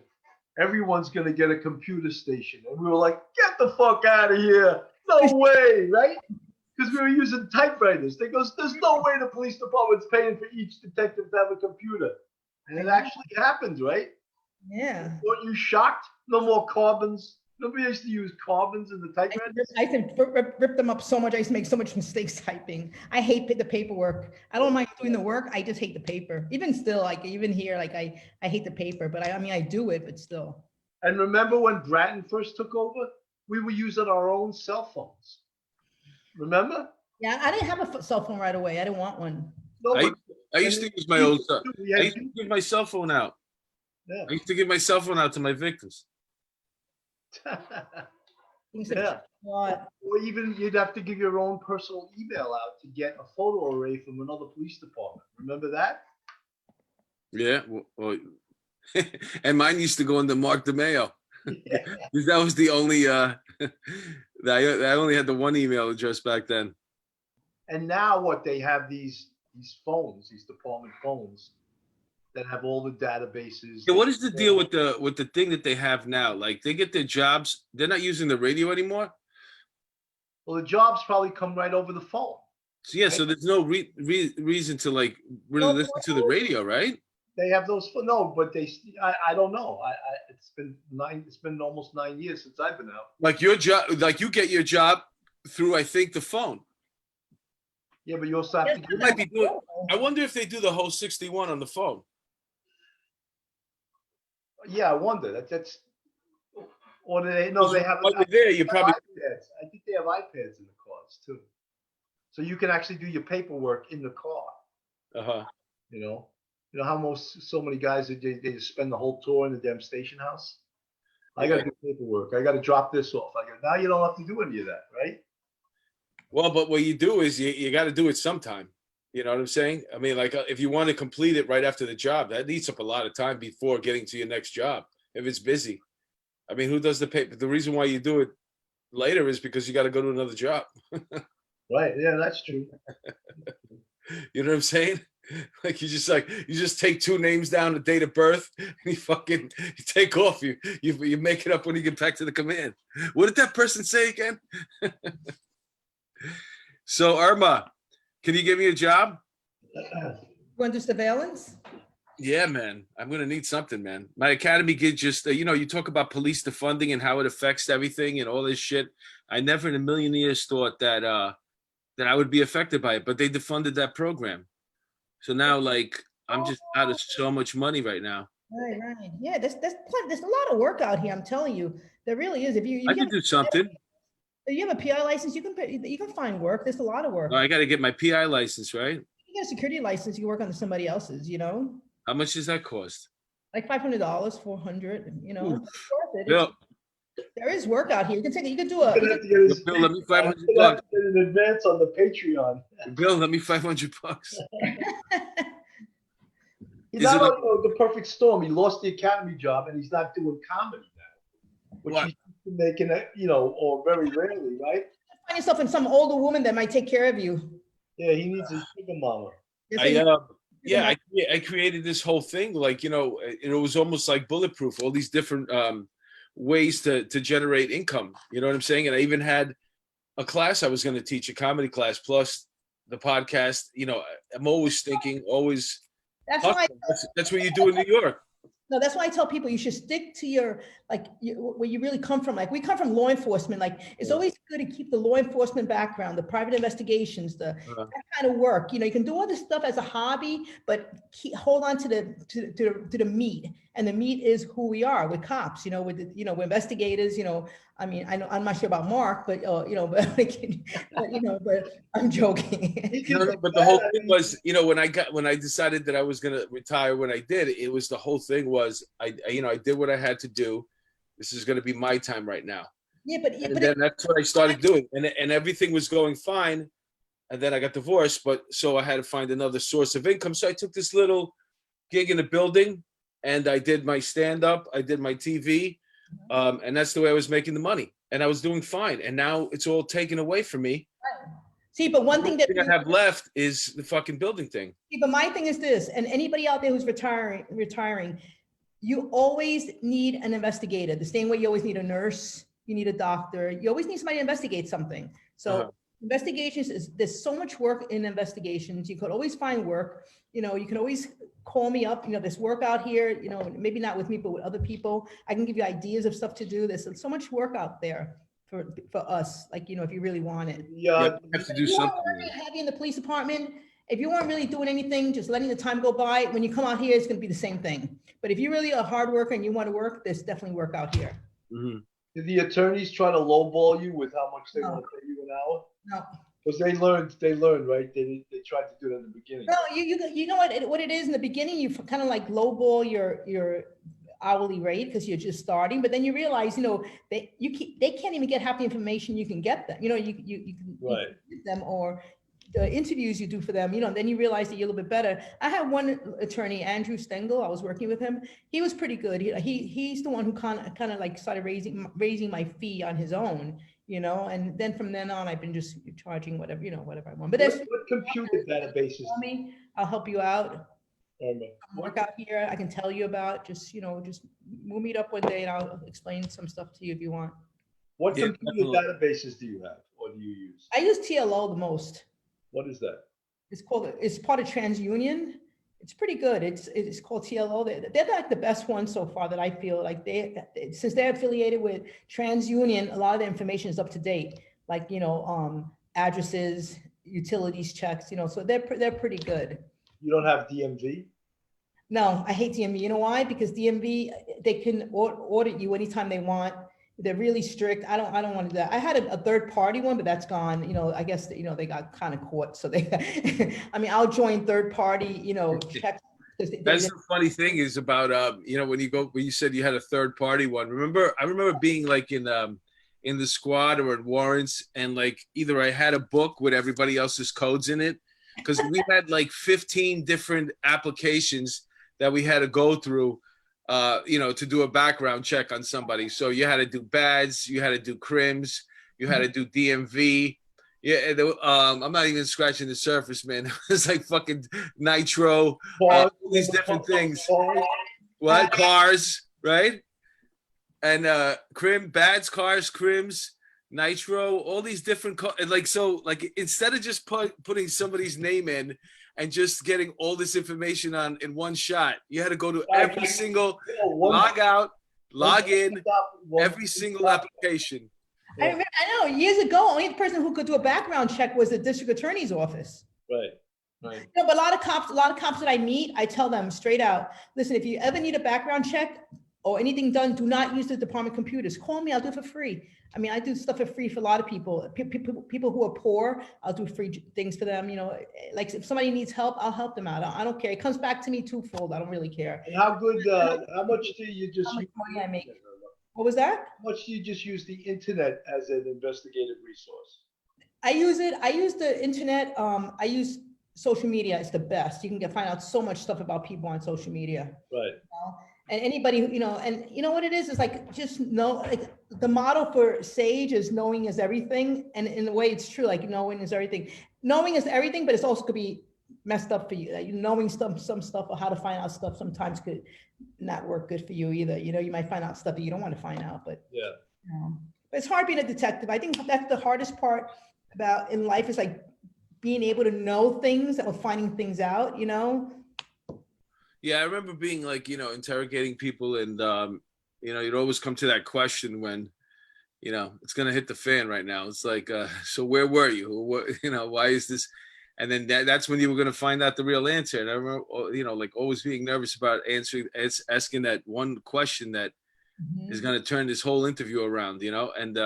everyone's going to get a computer station. And we were like, get the fuck out of here. No way, right? Because we were using typewriters. They goes, there's no way the police department's paying for each detective to have a computer. And it actually happened, right?
Yeah.
Weren't you shocked? No more carbons, Nobody used to use carbons in the typewriter.
I used to rip them up so much. I used to make so much mistakes typing. I hate the paperwork. I don't mind doing the work. I just hate the paper. Even still, like even here, like I hate the paper, but I mean, I do it, but still.
And remember when Bratton first took over? We were using our own cell phones. Remember?
Yeah, I didn't have a cell phone right away. I didn't want one.
No,
I used to use my old stuff.
We
I
had
used to give my cell phone out.
Yeah.
I used to give my cell phone out to my victims.
Yeah.
What?
Or even you'd have to give your own personal email out to get a photo array from another police department. Remember that?
Yeah. Well, and mine used to go into Mark DeMayo.
Yeah.
Because that was the only, I only had the one email address back then.
And now what they have these phones, these department phones that have all the databases.
Yeah, what is the deal with the thing that they have now? Like they get their jobs, they're not using the radio anymore.
Well, the jobs probably come right over the phone.
So yeah, so there's no reason to like really listen to the radio, right?
They have those. No, but I don't know. It's been almost 9 years since I've been out.
Like your job, like you get your job through, I think, the phone.
Yeah, but you also have to.
You might be doing. I wonder if they do the whole 61 on the phone.
Yeah, I wonder. That's. Or they no, they have.
While you're there, you probably.
iPads. I think they have iPads in the cars too, so you can actually do your paperwork in the car.
Uh-huh.
You know how so many guys they just spend the whole tour in the damn station house. I got to do paperwork. I got to drop this off. Now you don't have to do any of that, right?
Well, but what you do is you got to do it sometime. You know what I'm saying? I mean, like if you want to complete it right after the job, that eats up a lot of time before getting to your next job. If it's busy, I mean, who does the paper? The reason why you do it later is because you got to go to another job.
Right. Yeah, that's true.
You know what I'm saying? Like you just take two names down, the date of birth, and you take off. You make it up when you get back to the command. What did that person say again? So Irma, can you give me a job?
Want to do surveillance?
Yeah, man. I'm gonna need something, man. My academy gig just, you talk about police defunding and how it affects everything and all this shit. I never in a million years thought that I would be affected by it, but they defunded that program. So now, like, I'm just out of so much money right now.
Right. Yeah, there's a lot of work out here. I'm telling you, there really is. If
I can do something.
If you have a PI license, you can find work. There's a lot of work.
No, I got to get my PI license, right?
You get a security license, you work on somebody else's.
How much does that cost?
Like $500, $400.
Ooh.
It's
Bill,
worth it. There is work out here. You can do
You're gonna have to get his-
Bill, let me $500.
you're gonna have to get an advance on the Patreon.
Bill, let me $500.
He's
Is
not
it
on the perfect storm. He lost the academy job and he's not doing comedy now, which
What?
he's making, or very rarely, right?
Find yourself in some older woman that might take care of you.
Yeah, he needs a sugar mama.
I created this whole thing, like, it was almost like bulletproof, all these different ways to generate income. You know what I'm saying? And I even had a class I was going to teach, a comedy class, plus the podcast. I'm always thinking, always. That's what you do in New York.
No, that's why I tell people you should stick to your, where you really come from. Like we come from law enforcement. Like it's always good to keep the law enforcement background, the private investigations, that kind of work. You can do all this stuff as a hobby, but hold on to the meat. And the meat is who we are. We're cops. We're investigators. I mean, I'm not sure about Mark, but but I'm joking.
No, but the whole thing was, when I decided that I was going to retire, when I did, it was the whole thing was I did what I had to do. This is going to be my time right now.
Yeah, but
then that's what I started doing, and everything was going fine. And then I got divorced, so I had to find another source of income. So I took this little gig in a building, and I did my stand-up, I did my TV, and that's the way I was making the money, and I was doing fine. And now it's all taken away from me.
See, but one thing that
I have left is the fucking building thing.
See, but my thing is this, and anybody out there who's retiring, you always need an investigator. The same way you always need a nurse, you need a doctor, you always need somebody to investigate something. So Investigations there's so much work in investigations. You could always find work. You know, you can always call me up. You know, there's work out here, you know, maybe not with me, but with other people. I can give you ideas of stuff to do. There's so much work out there for us, like, you know, if you really want it.
Yeah,
Yeah,
you have to do
If you weren't
something.
working heavy in the police department, if you weren't really doing anything, just letting the time go by, when you come out here, it's going to be the same thing. But if you're really a hard worker and you want to work, there's definitely work out here.
Mhm.
did the attorneys try to lowball you with how much they
No.
want to pay you an hour?
No.
Because they learned, right? They tried to do that in the beginning.
No, you know what it is in the beginning, you kind of like lowball your hourly rate because you're just starting, but then you realize, you know, they can't even get half the information you can get them. You know, you can
Right.
get them, or the interviews you do for them, you know, then you realize that you're a little bit better. I had one attorney, Andrew Stengel, I was working with him. He was pretty good. He's the one who kind of like started raising my fee on his own, you know, and then from then on, I've been just charging whatever, you know, whatever I want. But that's
What computer databases?
for me. I'll help you out.
Irma,
Work out here, I can tell you about. Just, you know, just we'll meet up one day and I'll explain some stuff to you if you want.
what
Yeah,
computer
definitely.
databases do you have or do you use?
I use TLO the most.
What is that?
It's part of TransUnion. It's pretty good. It's called TLO. They're like the best one so far that I feel like since they're affiliated with TransUnion, a lot of the information is up to date. Like, you know, addresses, utilities checks, you know, so they're pretty good.
You don't have DMV?
No, I hate DMV. You know why? Because DMV, they can audit you anytime they want. They're really strict. I don't want to do that. I had a third party one, but that's gone. You know, I guess, you know, they got kind of caught. So I mean, I'll join third party, you know, checks.
That's the funny thing is about you know, when you said you had a third party one. I remember being like in the squad or in warrants, and like either I had a book with everybody else's codes in it, because we had like 15 different applications that we had to go through, you know, to do a background check on somebody. So you had to do BADS, you had to do crims, you had to do DMV. Yeah, I'm not even scratching the surface, man. It's like fucking nitro, all these different things. What? Cars, right? And BADS, cars, crims, nitro, all these different like, so like instead of just putting somebody's name in and just getting all this information in one shot, you had to go to every single log out, log in, every single application.
I remember, I know years ago, only the person who could do a background check was the district attorney's office.
Right. Right.
You know, but a lot of cops that I meet, I tell them straight out, listen, if you ever need a background check or anything done, do not use the department computers. Call me, I'll do it for free. I mean, I do stuff for free for a lot of people. People who are poor, I'll do free things for them. You know, like if somebody needs help, I'll help them out. I don't care. It comes back to me twofold. I don't really care.
And how much do you just
How much
use
money I make. What was that?
how much do you just use the internet as an investigative resource?
I use the internet. I use social media. It's the best. You can find out so much stuff about people on social media.
Right.
You know? And anybody, you know, and you know what it is like, just know, like the motto for SAGE is knowing is everything. And in a way it's true, like knowing is everything. Knowing is everything, but it's also could be messed up for you. Like, knowing some stuff or how to find out stuff sometimes could not work good for you either. You know, you might find out stuff that you don't want to find out, but
Yeah.
But it's hard being a detective. I think that's the hardest part about in life is like being able to know things or finding things out, you know?
Yeah, I remember being like, you know, interrogating people, and you know, you'd always come to that question when, you know, it's gonna hit the fan right now. It's like, so where were you? What, you know, why is this? And then that's when you were gonna find out the real answer. And I remember, you know, like always being nervous about asking that one question that is gonna turn this whole interview around, you know, and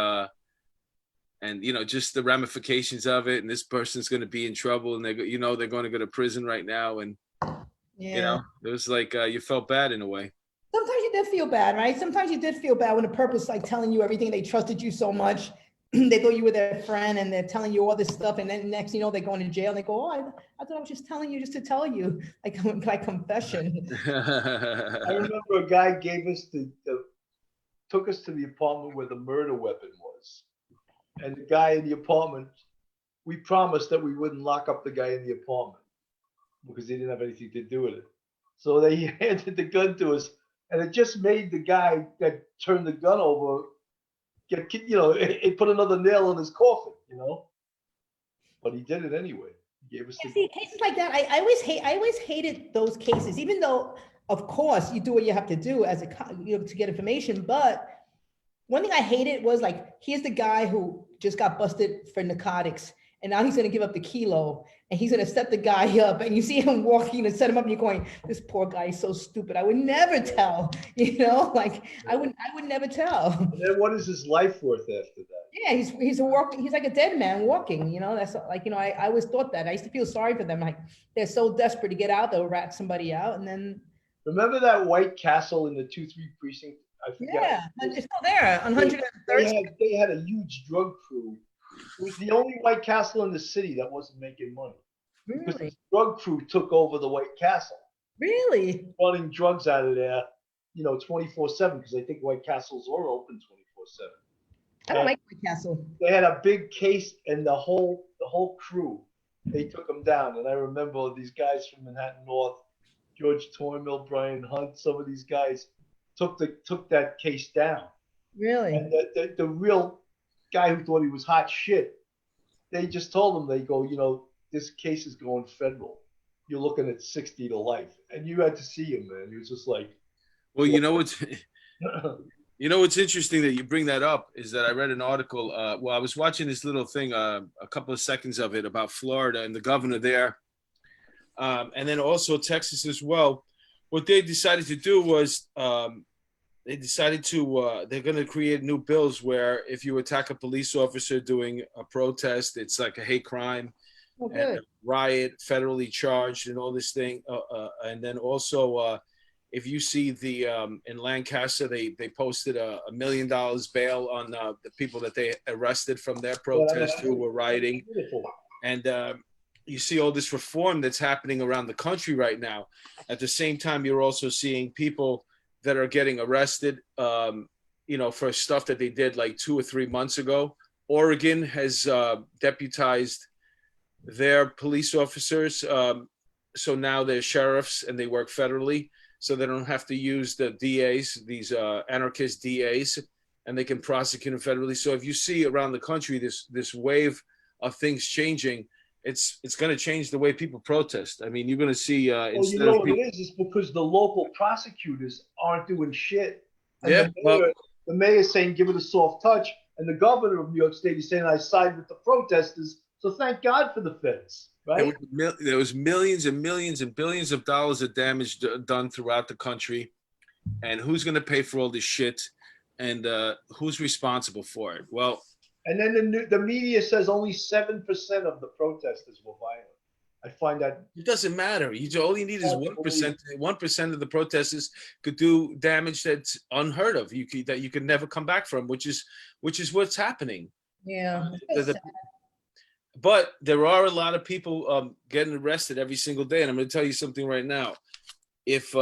you know, just the ramifications of it. And this person's gonna be in trouble, and you know, they're going to go to prison right now, and.
Yeah.
You know, it was like you felt bad in a way.
Sometimes you did feel bad, right? Sometimes you did feel bad when a purpose like telling you everything. They trusted you so much. They thought you were their friend and they're telling you all this stuff. And then next, you know, they're going to jail and they go, oh, I thought I was just telling you just to tell you, like confession.
I remember a guy took us to the apartment where the murder weapon was. And the guy in the apartment, we promised that we wouldn't lock up the guy in the apartment because he didn't have anything to do with it. So they handed the gun to us, and it just made the guy that turned the gun over get, you know, it put another nail in his coffin, you know. but he did it anyway. He gave us the.
See, cases like that, I always hated those cases, even though, of course, you do what you have to do as to get information. But one thing I hated was like, here's the guy who just got busted for narcotics, and now he's going to give up the kilo, and he's going to set the guy up, and you see him walking and set him up, and you're going, this poor guy is so stupid. I would never tell, like I would never tell.
And then what is his life worth after that?
Yeah, he's like a dead man walking, that's like, I always thought that. I used to feel sorry for them. Like they're so desperate to get out, they'll rat somebody out. And then.
Remember that White Castle in the 2-3 precinct? I forget.
Yeah, it's still there on 103rd.
They had a huge drug crew. It was the only White Castle in the city that wasn't making money. Because the
Really?
drug crew took over the White Castle,
Really?
running drugs out of there, 24/7, because I think White Castles are open 24/7.
I don't like my castle.
They had a big case, and the whole crew, they took them down. And I remember these guys from Manhattan North, George Tormill, Brian Hunt, some of these guys took that case down.
Really?
And the real guy who thought he was hot shit, they just told him, they go, this case is going federal. You're looking at 60 to life. And you had to see him, man. He was just like.
Well, what's interesting that you bring that up is that I read an article. I was watching this little thing, a couple of seconds of it about Florida and the governor there. And then also Texas as well. What they decided to do was they're going to create new bills where if you attack a police officer doing a protest, it's like a hate crime, and a riot, federally charged, and all this thing. And then also, if you see in Lancaster, they posted $1 million bail on the people that they arrested from their protest who were rioting. And you see all this reform that's happening around the country right now. At the same time, you're also seeing people that are getting arrested, for stuff that they did like 2 or 3 months ago. Oregon has deputized their police officers. So now they're sheriffs and they work federally. So they don't have to use the DAs, these anarchist DAs, and they can prosecute them federally. So if you see around the country this wave of things changing, it's going to change the way people protest. I mean, you're going to see
What it is? It's because the local prosecutors aren't doing shit. And the mayor's saying, give it a soft touch. And the governor of New York State is saying, I side with the protesters. So thank God for the feds, right?
There was millions and millions and billions of dollars of damage done throughout the country. And who's going to pay for all this shit? And who's responsible for it? Well,
and then the media says only 7% of the protesters were violent. I find that
it doesn't matter. All you need is 1%. 1% of the protesters could do damage that's unheard of. That you could never come back from, which is what's happening.
Yeah.
But there are a lot of people getting arrested every single day, and I'm going to tell you something right now. If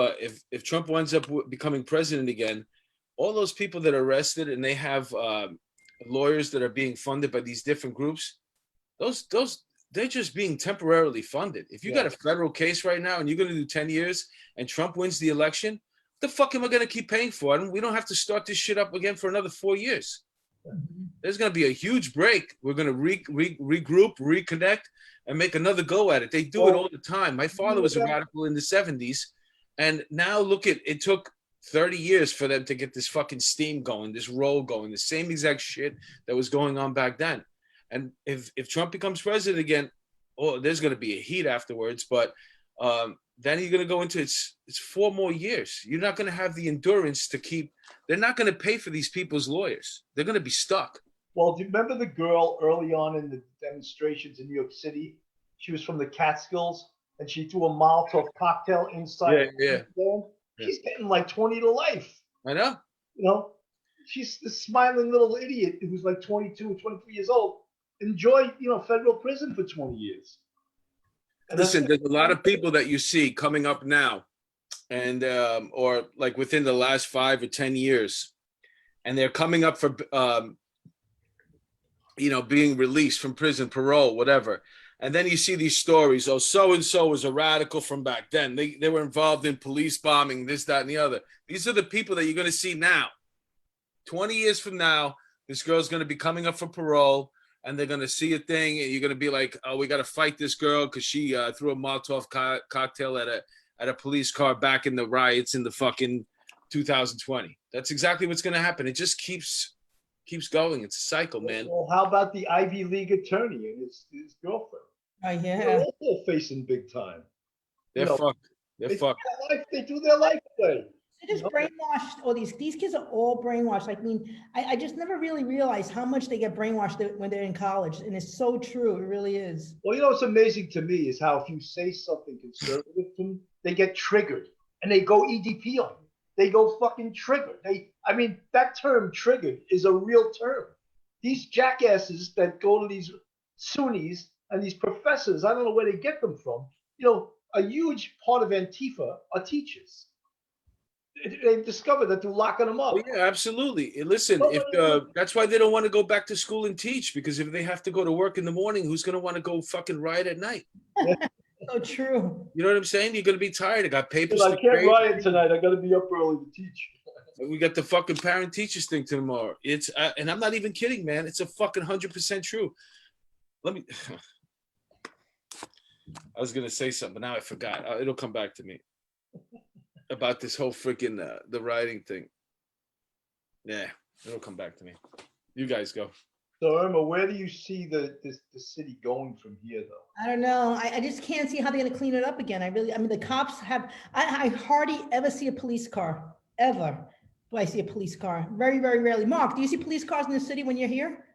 Trump winds up becoming president again, all those people that are arrested and they have lawyers that are being funded by these different groups, those they're just being temporarily funded. If you got a federal case right now and you're going to do 10 years and Trump wins the election, the fuck am I going to keep paying for it? And we don't have to start this shit up again for another 4 years. There's going to be a huge break. We're going to regroup, reconnect, and make another go at it. They do it all the time. My father was a radical in the 70s. And now look at it took 30 years for them to get this fucking steam going, this roll going, the same exact shit that was going on back then. And if Trump becomes president again, there's going to be a heat afterwards. But then you're going to go into it's 4 more years. You're not going to have the endurance to keep. They're not going to pay for these people's lawyers. They're going to be stuck.
Well, do you remember the girl early on in the demonstrations in New York City? She was from the Catskills, and she threw a Molotov cocktail inside.
Yeah.
She's getting like 20 to life.
I know.
She's this smiling little idiot who's like 22 or 23 years old. Enjoy, federal prison for 20 years. And
listen, there's a lot of people that you see coming up now, and or like within the last 5 or 10 years, and they're coming up for being released from prison, parole, whatever. And then you see these stories. Oh, so and so was a radical from back then. They were involved in police bombing, this, that, and the other. These are the people that you're going to see now. 20 years from now, this girl's going to be coming up for parole. and they're gonna see a thing, and you're gonna be like, "Oh, we gotta fight this girl because she threw a Molotov cocktail at a police car back in the riots in the fucking 2020." That's exactly what's gonna happen. It just keeps going. It's a cycle, man.
Well, how about the Ivy League attorney and his girlfriend?
Oh,
They're
yeah.
also facing big time.
They're fucked. They're fucked.
They do their life away.
They just brainwashed all these kids are all brainwashed. I mean, I just never really realized how much they get brainwashed when they're in college. And it's so true. It really is.
Well, you know what's amazing to me is how if you say something conservative to them, they get triggered and they go EDP on you. They go fucking triggered. I mean, that term triggered is a real term. These jackasses that go to these SUNYs and these professors, I don't know where they get them from. You know, a huge part of Antifa are teachers. They've discovered that they're locking them up.
Oh, yeah, absolutely. Listen, that's why they don't want to go back to school and teach, because if they have to go to work in the morning, who's going to want to go fucking riot at night?
So true.
You know what I'm saying? You're going to be tired. I got papers.
I can't riot tonight. I got to be up early to teach.
We got the fucking parent teachers thing tomorrow. It's and I'm not even kidding, man. It's a fucking 100% true. Let me. I was gonna say something, but now I forgot. It'll come back to me about this whole freaking the writing thing. Yeah, it'll come back to me. You guys go.
So Irma, where do you see the city going from here, though?
I don't know. I just can't see how they're going to clean it up again. I mean, the cops have, I hardly ever see a police car, ever. Do I see a police car? Very, very rarely. Mark, do you see police cars in the city when you're here?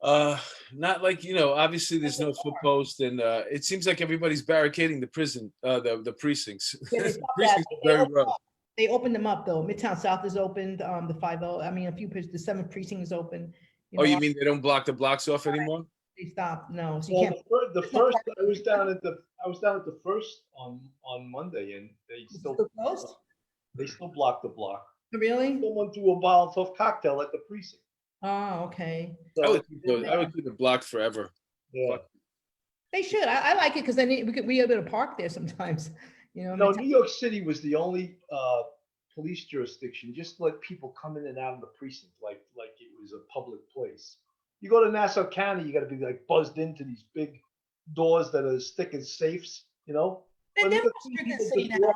Not like, obviously there's no foot post, and it seems like everybody's barricading the prison, the precincts.
Yeah,
The precincts are very rough.
They opened them up though. Midtown South is opened. The 50, I mean, the 7th precinct is open.
You mean they don't block the blocks off anymore?
They stopped. No, so
Well,
you can't.
the first I was down at the first on Monday, and they still
closed.
They still blocked the block.
Really?
Someone threw a Molotov cocktail at the precinct.
Oh, okay.
I would keep it blocked forever.
Yeah.
They should. I like it because then we could be able to park there sometimes.
No, New York City was the only police jurisdiction just to let people come in and out of the precinct like it was a public place. You go to Nassau County, you got to be like buzzed into these big doors that are as thick as safes,
They're more strict in the city now.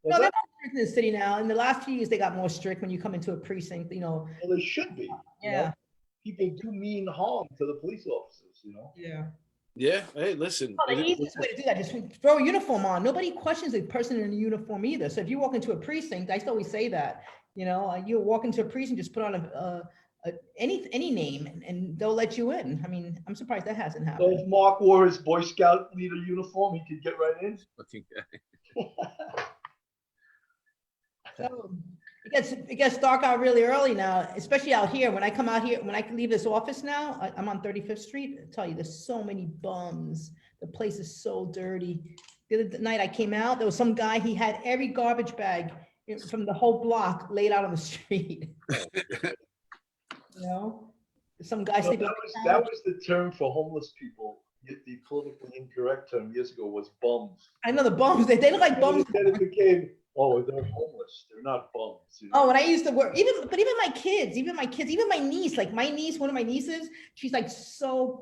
No, they're more strict in the city now. In the last few years, they got more strict when you come into a precinct.
Well, they should be.
Yeah.
People do mean harm to the police officers.
Yeah.
Yeah. Hey, listen.
Well, the easiest way to do that is throw a uniform on. Nobody questions a person in a uniform either. So if you walk into a precinct, I always say that, you walk into a precinct, just put on any name and they'll let you in. I mean, I'm surprised that hasn't happened.
So if Mark wore his Boy Scout leader uniform, he could get right in.
So it gets dark out really early now, especially out here. When I come out here, when I leave this office now, I'm on 35th Street. I tell you, there's so many bums. The place is so dirty. The other night I came out, there was some guy, he had every garbage bag from the whole block laid out on the street. Some guy sleeping.
That was the term for homeless people. The politically incorrect term years ago was bums.
I know the bums. They look like bums.
Then it became, they're homeless. They're not bums.
Oh, when I used the word, even my kids, even my niece, like my niece, one of my nieces, she's like so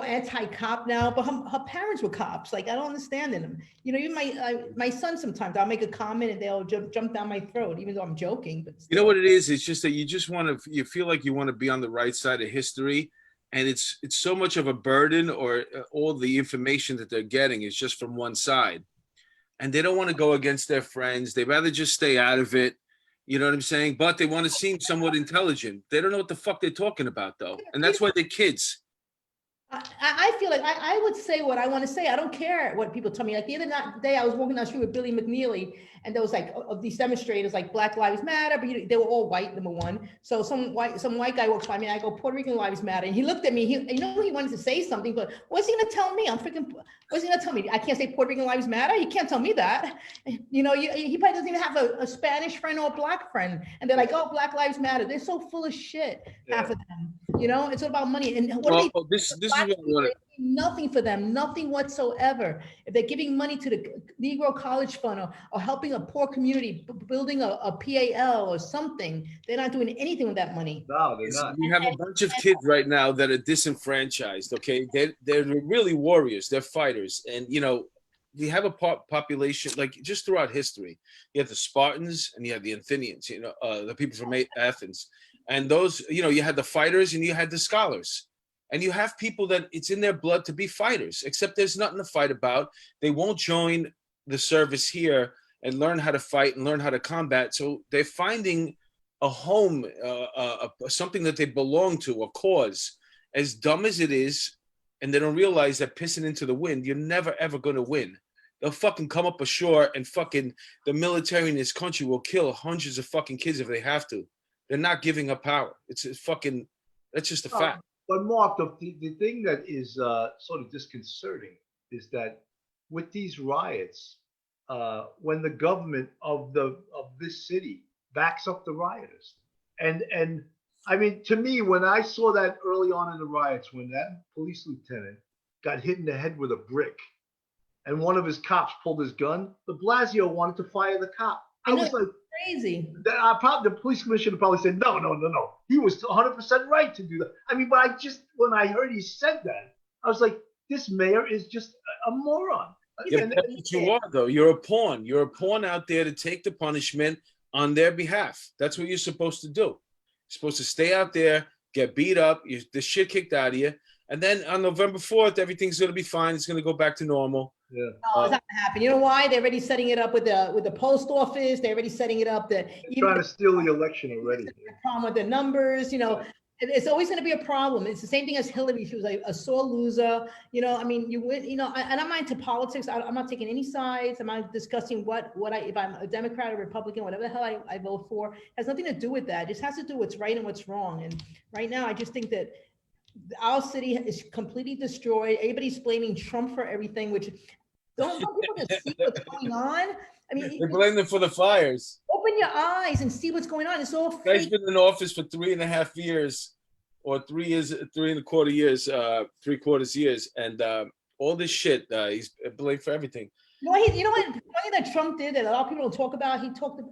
anti-cop now, but her parents were cops. Like, I don't understand them. Even my son, sometimes I'll make a comment and they'll jump down my throat, even though I'm joking. But
you know what it is? It's just that you feel like you want to be on the right side of history. And it's so much of a burden, or all the information that they're getting is just from one side. And they don't want to go against their friends. They'd rather just stay out of it. You know what I'm saying? But they want to seem somewhat intelligent. They don't know what the fuck they're talking about, though. And that's why they're kids.
I feel like I would say what I want to say. I don't care what people tell me. Like the other day, I was walking down the street with Billy McNeely, and there was like of these demonstrators, like Black Lives Matter, but they were all white, number one. So some white guy walks by me, and I go, Puerto Rican Lives Matter. And he looked at me, he wanted to say something, but what's he gonna tell me? What's he gonna tell me? I can't say Puerto Rican Lives Matter? He can't tell me that. He probably doesn't even have a Spanish friend or a Black friend. And they're like, oh, Black Lives Matter. They're so full of shit, half of them. You know, it's all about money. And what are they?
This is
Black
what I
people,
want
they do nothing for them, nothing whatsoever. If they're giving money to the Negro College Fund or helping a poor community, building a PAL or something, they're not doing anything with that money.
No, they're not.
We have a bunch of kids right now that are disenfranchised. Okay, they're really warriors. They're fighters, and you know, we have a population like just throughout history. You had the Spartans and you had the Athenians. You know, the people from Athens. And those, you know, you had the fighters and you had the scholars. And you have people that it's in their blood to be fighters, except there's nothing to fight about. They won't join the service here and learn how to fight and learn how to combat. So they're finding a home, something that they belong to, a cause. As dumb as it is, and they don't realize that pissing into the wind, you're never, ever going to win. They'll fucking come up ashore and fucking the military in this country will kill hundreds of fucking kids if they have to. They're not giving up power. It's fucking, that's just a fact.
But Mark, the thing that is sort of disconcerting is that with these riots, when the government of this city backs up the rioters, and I mean, to me, when I saw that early on in the riots, when that police lieutenant got hit in the head with a brick, and one of his cops pulled his gun, de Blasio wanted to fire the cop. I was like,
crazy.
The police commissioner probably said, no. He was 100% right to do that. I mean, but when I heard he said that, I was like, this mayor is just a moron.
Yeah, that's what you are, though. You're a pawn. You're a pawn out there to take the punishment on their behalf. That's what you're supposed to do. You're supposed to stay out there, get beat up, the shit kicked out of you. And then on November 4th, everything's going to be fine. It's going to go back to normal.
Yeah.
No, it's not gonna happen. You know why? They're already setting it up with the post office. They're already setting it up that
trying to steal the election already.
Problem with the numbers, you know, it's always going to be a problem. It's the same thing as Hillary. She was like a sore loser. You know, I mean, you win. You know, and I'm not into politics. I'm not taking any sides. I'm not discussing if I'm a Democrat or Republican, whatever the hell I vote for. It has nothing to do with that. It just has to do with what's right and what's wrong. And right now, I just think that our city is completely destroyed. Everybody's blaming Trump for everything, which don't people just see what's going on? I mean,
they blame them for the fires.
Open your eyes and see what's going on. It's all
fake. Guy's been in office for 3.5 years, or 3.25 years, 3/4 years, and all this shit. He's blamed for everything.
You know what? One thing that Trump did that a lot of people don't talk about.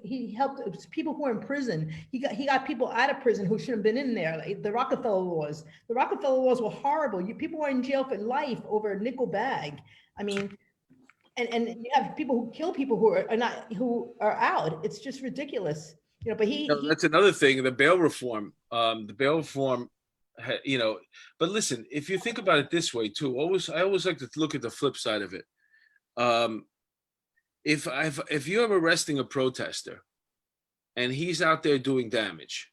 He helped people who are in prison. He got people out of prison who shouldn't have been in there. Like the Rockefeller laws. The Rockefeller laws were horrible. People were in jail for life over a nickel bag. I mean, and you have people who kill people who are out. It's just ridiculous. You know, but
that's another thing. The bail reform. You know, but listen, if you think about it this way too, I always like to look at the flip side of it. If you're arresting a protester and he's out there doing damage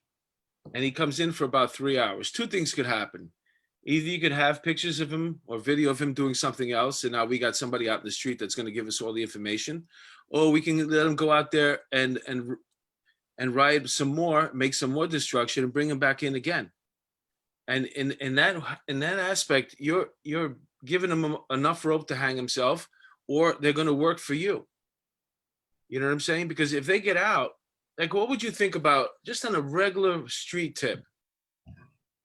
and he comes in for about 3 hours, two things could happen. Either you could have pictures of him or video of him doing something else, and now we got somebody out in the street that's going to give us all the information, or we can let him go out there and riot some more, make some more destruction, and bring him back in again. And in that aspect, you're giving him enough rope to hang himself, or they're going to work for you. You know what I'm saying? Because if they get out, like, what would you think about just on a regular street tip?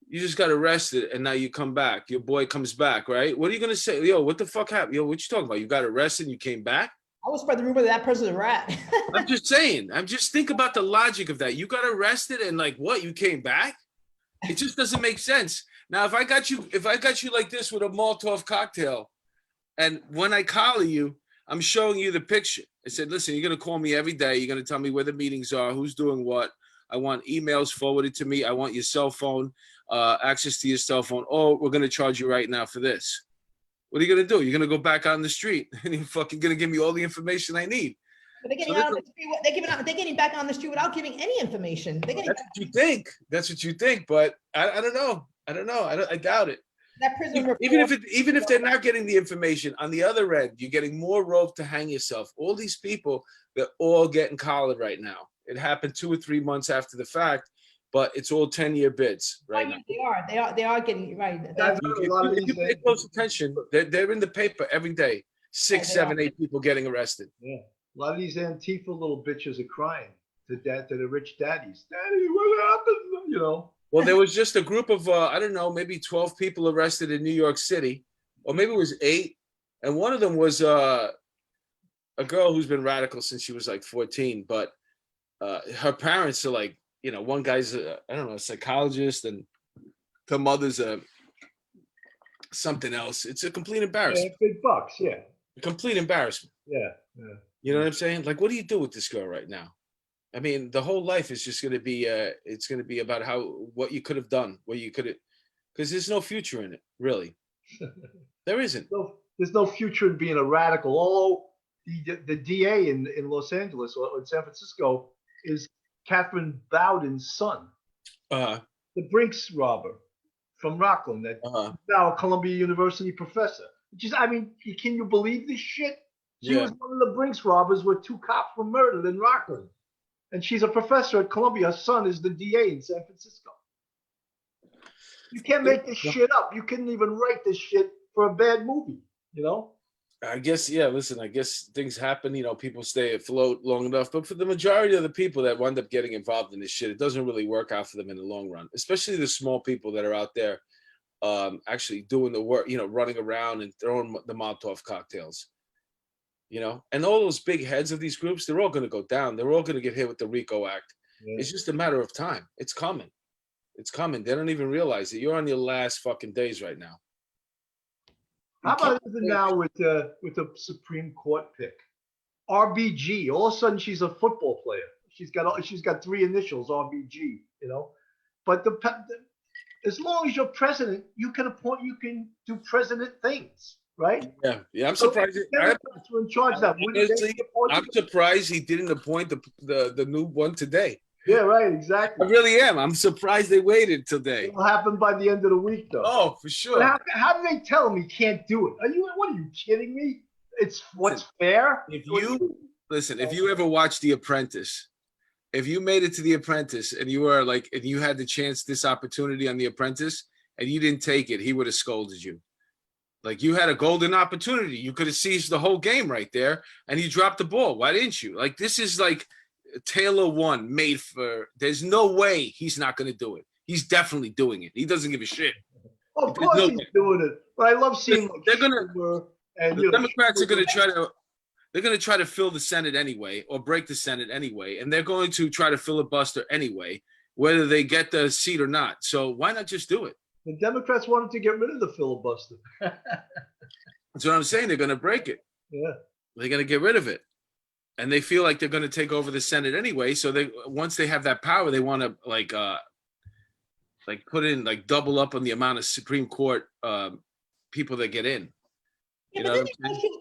You just got arrested and now you come back. Your boy comes back, right? What are you going to say? Yo, what the fuck happened? Yo, what you talking about? You got arrested and you came back?
I would spread the rumor that person's a rat.
I'm just saying. Think about the logic of that. You got arrested and like, what? You came back? It just doesn't make sense. Now, if I got you like this with a Molotov cocktail, and when I collar you, I'm showing you the picture. I said, listen, you're going to call me every day. You're going to tell me where the meetings are, who's doing what. I want emails forwarded to me. I want your cell phone, access to your cell phone. Oh, we're going to charge you right now for this. What are you going to do? You're going to go back on the street and you're fucking going to give me all the information I need.
But they're getting out on the street. They're getting back on the street without giving any information.
That's what you think. That's what you think. But I don't know. I doubt it.
That prison
even if they're not getting the information, on the other end, you're getting more rope to hang yourself. All these people, they're all getting collared right now. It happened 2 or 3 months after the fact, but it's all 10-year bids right now.
They are getting right.
You pay close attention. They're in the paper every day. 6, 7, 8 people getting arrested.
Yeah, a lot of these Antifa little bitches are crying to the rich daddies. Daddy, what happened? You know.
Well, there was just a group of I don't know, maybe 12 people arrested in New York City, or maybe it was 8, and one of them was a girl who's been radical since she was like 14, but her parents are like, you know, one guy's I don't know, a psychologist, and the mother's something else. It's a complete
Yeah,
embarrassment.
big bucks. Yeah.
A complete embarrassment.
Yeah. Yeah.
You know what I'm saying? Like, what do you do with this girl right now? I mean, the whole life is just going to be, it's going to be about what you could have done, what you could have, because there's no future in it, really. There isn't.
There's no future in being a radical. Although the DA in Los Angeles or in San Francisco is Catherine Bowden's son,
Uh-huh.
the Brinks robber from Rockland, that now a Columbia University professor. Which is, I mean, can you believe this shit? She was one of the Brinks robbers where 2 cops were murdered in Rockland. And she's a professor at Columbia. Her son is the DA in San Francisco. You can't make this shit up. You couldn't even write this shit for a bad movie, you know?
I guess, yeah, listen, I guess things happen, you know, people stay afloat long enough. But for the majority of the people that wind up getting involved in this shit, it doesn't really work out for them in the long run, especially the small people that are out there actually doing the work, you know, running around and throwing the Molotov cocktails. You know, and all those big heads of these groups, they're all going to go down. They're all going to get hit with the RICO Act. Yeah. It's just a matter of time. It's coming. It's coming. They don't even realize it. You're on your last fucking days right now.
How about even now with the Supreme Court pick? RBG. All of a sudden, she's a football player. She's got 3 initials, RBG. You know, but as long as you're president, you can do president things. Right?
Yeah. I'm surprised.
In charge that.
Honestly, I'm surprised he didn't appoint the new one today.
Yeah, right. Exactly.
I really am. I'm surprised they waited today.
It'll happen by the end of the week, though.
Oh, for sure.
How do they tell him he can't do it? What are you kidding me? It's what's fair.
If you ever watched The Apprentice, if you made it to The Apprentice and you were like, and you had this opportunity on The Apprentice, and you didn't take it, he would have scolded you. Like, you had a golden opportunity. You could have seized the whole game right there, and you dropped the ball. Why didn't you? Like, this is like Taylor 1 made for. There's no way he's not going to do it. He's definitely doing it. He doesn't give a shit.
Well, of course he's doing it. But I love seeing.
The Democrats are going to try to. They're going to try to fill the Senate anyway, or break the Senate anyway, and they're going to try to filibuster anyway, whether they get the seat or not. So why not just do it?
The Democrats wanted to get rid of the filibuster.
That's what I'm saying. They're going to break it.
Yeah.
They're going to get rid of it. And they feel like they're going to take over the Senate anyway. So once they have that power, they want to like put in, like, double up on the amount of Supreme Court people that get in.
Yeah, but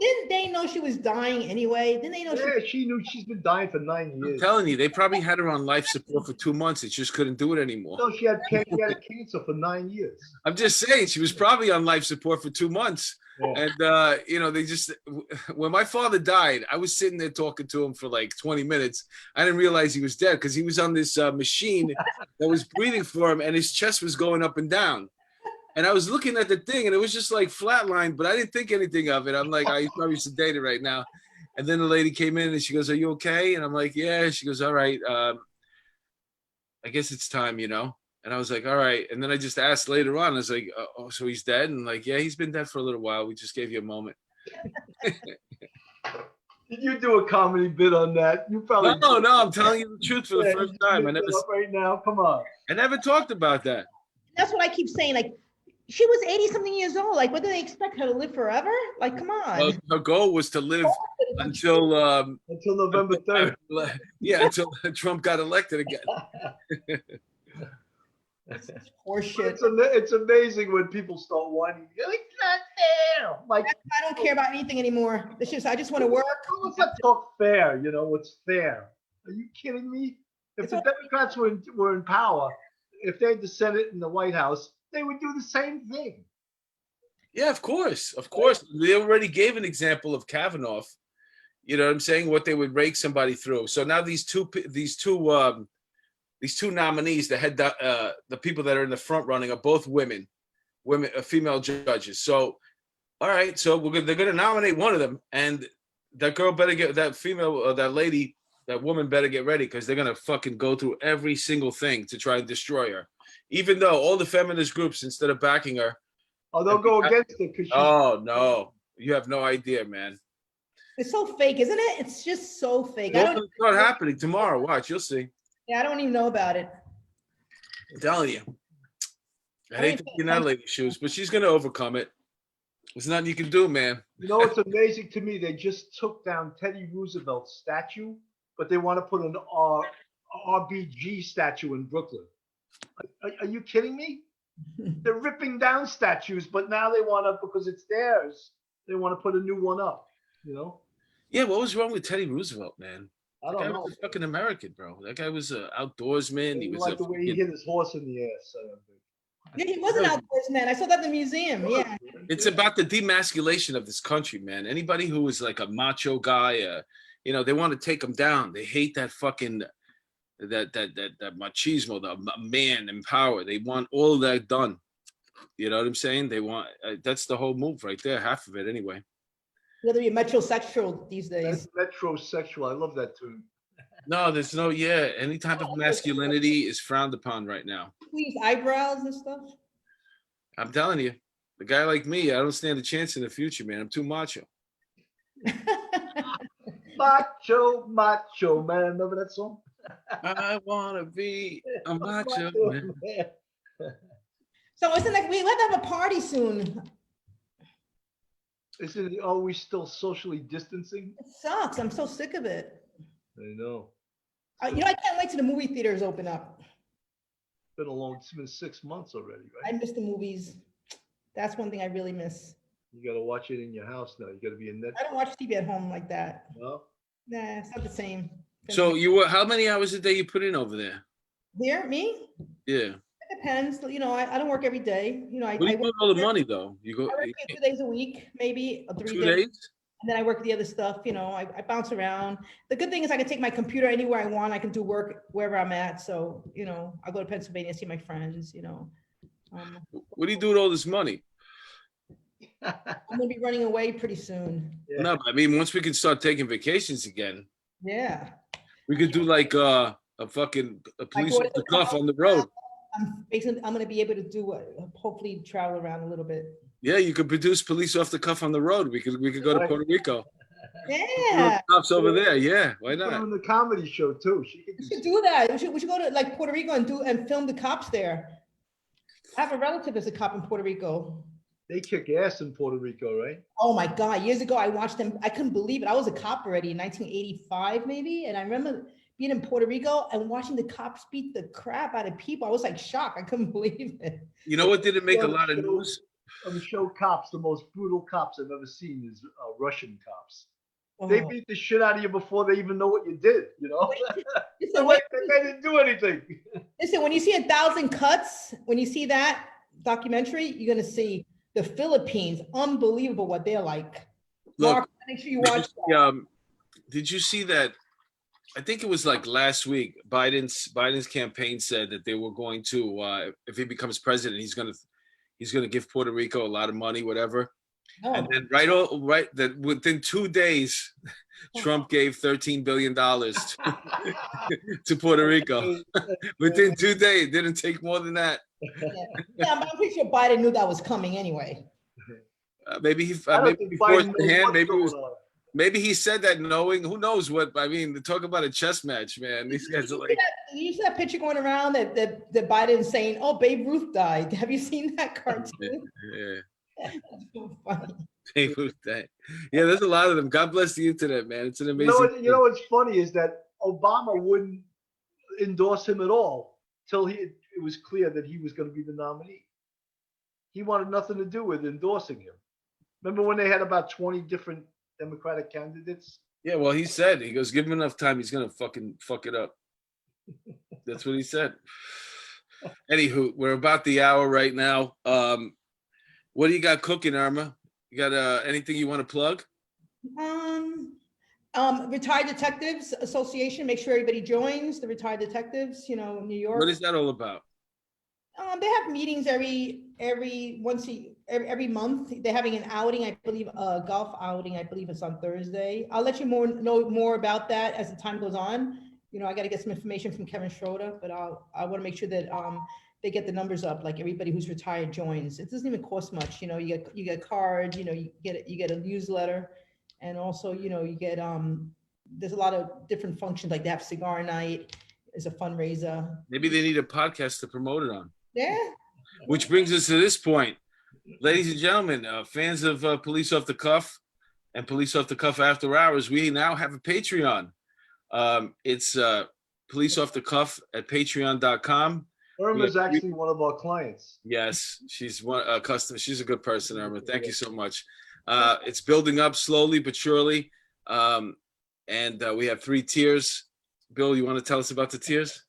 didn't they know she was dying anyway? Didn't they know?
Yeah, she knew she's been dying for 9 years.
I'm telling you, they probably had her on life support for 2 months. It just couldn't do it anymore.
No, she had cancer for 9 years.
I'm just saying, she was probably on life support for 2 months. Yeah. And, you know, when my father died, I was sitting there talking to him for like 20 minutes. I didn't realize he was dead because he was on this machine that was breathing for him, and his chest was going up and down. And I was looking at the thing, and it was just like flatlined, but I didn't think anything of it. I'm like, he's probably sedated right now. And then the lady came in, and she goes, "Are you okay?" And I'm like, "Yeah." She goes, "All right. I guess it's time, you know." And I was like, "All right." And then I just asked later on, I was like, "Oh, so he's dead?" And like, "Yeah, he's been dead for a little while. We just gave you a moment."
Did you do a comedy bit on that? You probably
no. I'm telling you the truth for the first time. I never
right now. Come on.
I never talked about that.
That's what I keep saying. Like, she was 80-something years old. Like, what do they expect her to live forever? Like, come on.
Well, her goal was to live until
November 3rd.
Yeah, until Trump got elected again.
Horseshit.
It's amazing when people start whining. It's not fair. Like,
I don't care about anything anymore. It's just, I just want to work.
Let's not talk fair. You know what's fair? Are you kidding me? If the Democrats were in power, if they had the Senate and the White House, they would do the same thing.
Yeah, of course. They already gave an example of Kavanaugh. You know what I'm saying? What they would rake somebody through. So now these two nominees, the people that are in the front running, are both women, female judges. So, all right, so they're going to nominate one of them, and that girl better get that woman better get ready, because they're going to fucking go through every single thing to try and destroy her. Even though all the feminist groups, instead of backing her,
Oh, they'll go against it because she's.
oh no, you have no idea, man.
It's so fake, isn't it? It's just so fake.
It's going to start happening tomorrow. Watch, you'll see.
Yeah, I don't even know about it.
I'm telling you. I hate to be in that lady's shoes, but she's going to overcome it. There's nothing you can do, man.
You know what's amazing to me? They just took down Teddy Roosevelt's statue, but they want to put an RBG statue in Brooklyn. Are you kidding me? They're ripping down statues, but now they want to, because it's theirs, they want to put a new one up, you know?
Yeah, what was wrong with Teddy Roosevelt, man?
I
That guy
don't know.
was a fucking American, bro. That guy was an outdoorsman. He was
like the way he hit his horse in the ass. I don't think.
Yeah, he was an outdoors man. I saw that in the museum. Yeah.
It's about the demasculation of this country, man. Anybody who is like a macho guy, you know, they want to take him down. They hate that fucking that machismo, the man in power. They want all of that done. You know what I'm saying? They want that's the whole move right there. Half of it, anyway.
Whether you're metrosexual these days.
That's metrosexual. I love that term.
No, there's no, any type of masculinity is frowned upon right now.
Please, eyebrows and stuff.
I'm telling you, a guy like me, I don't stand a chance in the future, man. I'm too macho.
Macho man. Remember that song?
I want to be a macho man.
So isn't like we have to have a party soon?
Are we still socially distancing?
It sucks. I'm so sick of it.
I know.
You know, I can't wait till the movie theaters open up.
It's been 6 months already, right?
I miss the movies. That's one thing I really miss.
You got to watch it in your house now. You got to be in Netflix.
I don't watch TV at home like that.
No?
Nah, it's not the same.
So how many hours a day you put in over there?
Here, me?
Yeah.
It depends. You know, I don't work every day. You know,
What do you do with all the money though? You go
I work 2 days a week, maybe, or 3
2
days.
days?
And then I work the other stuff, you know, I bounce around. The good thing is I can take my computer anywhere I want. I can do work wherever I'm at. So, you know, I go to Pennsylvania, see my friends, you know.
What do you do with all this money?
I'm gonna be running away pretty soon.
Yeah.
No, but I mean, once we can start taking vacations again,
Yeah.
we could do like a police off the cuff on the road.
I'm gonna be able to do hopefully travel around a little bit.
Yeah, you could produce police off the cuff on the road. We could go to Puerto Rico.
Yeah.
Cops over there. Yeah, why
Put her
not?
on the comedy show too.
We should do that. We should go to like Puerto Rico and film the cops there. I have a relative that's a cop in Puerto Rico.
They kick ass in Puerto Rico, right?
Oh my God. Years ago, I watched them. I couldn't believe it. I was a cop already in 1985, maybe. And I remember being in Puerto Rico and watching the cops beat the crap out of people. I was like shocked. I couldn't believe it.
You know what didn't make a lot of news?
On the show Cops, the most brutal cops I've ever seen is Russian cops.
Oh.
They beat the shit out of you before they even know what you did, you know?
Listen,
Like they didn't do anything.
listen, when you see 1,000 Cuts, when you see that documentary, you're going to see the Philippines. Unbelievable what they're like.
Look,
Mark, make sure you watch that.
did you see that? I think it was like last week. Biden's campaign said that they were going to, if he becomes president, he's going to give Puerto Rico a lot of money, whatever.
Oh.
And then that within 2 days, Trump gave $13 billion to Puerto Rico. Within 2 days, didn't take more than that.
Yeah, I'm pretty sure Biden knew that was coming anyway.
Maybe he forced the hand. Maybe he said that knowing. Who knows what? I mean, talk about a chess match, man. These guys are like.
You see that picture going around that Biden's saying, "Oh, Babe Ruth died." Have you seen that cartoon?
Yeah.
That's so funny.
Babe Ruth died. Yeah, there's a lot of them. God bless the internet, man. It's an amazing.
You know what's funny is that Obama wouldn't endorse him at all till it was clear that he was going to be the nominee. He wanted nothing to do with endorsing him. Remember when they had about 20 different Democratic candidates?
Yeah, well, he goes, give him enough time, he's gonna fucking fuck it up. That's what he said. Anywho, we're about the hour right now. What do you got cooking, Irma? You got anything you want to plug?
Retired Detectives Association. Make sure everybody joins the Retired Detectives. You know, New York.
What is that all about?
They have meetings every month. They're having an outing, I believe, a golf outing. I believe it's on Thursday. I'll let you know more about that as the time goes on. I got to get some information from Kevin Schroeder, but I want to make sure that they get the numbers up, like everybody who's retired joins. It doesn't even cost much, you get cards, you get a newsletter, and also, you get there's a lot of different functions, like they have cigar night, is a fundraiser.
Maybe they need a podcast to promote it on.
Yeah.
Which brings us to this point. Ladies and gentlemen, fans of Police Off the Cuff and Police Off the Cuff After Hours, we now have a Patreon. It's Police Off the Cuff at patreon.com.
Irma's actually one of our clients.
Yes, she's a customer. She's a good person, Irma. Thank you so much. It's building up slowly but surely. And we have 3 tiers. Bill, you want to tell us about the tiers?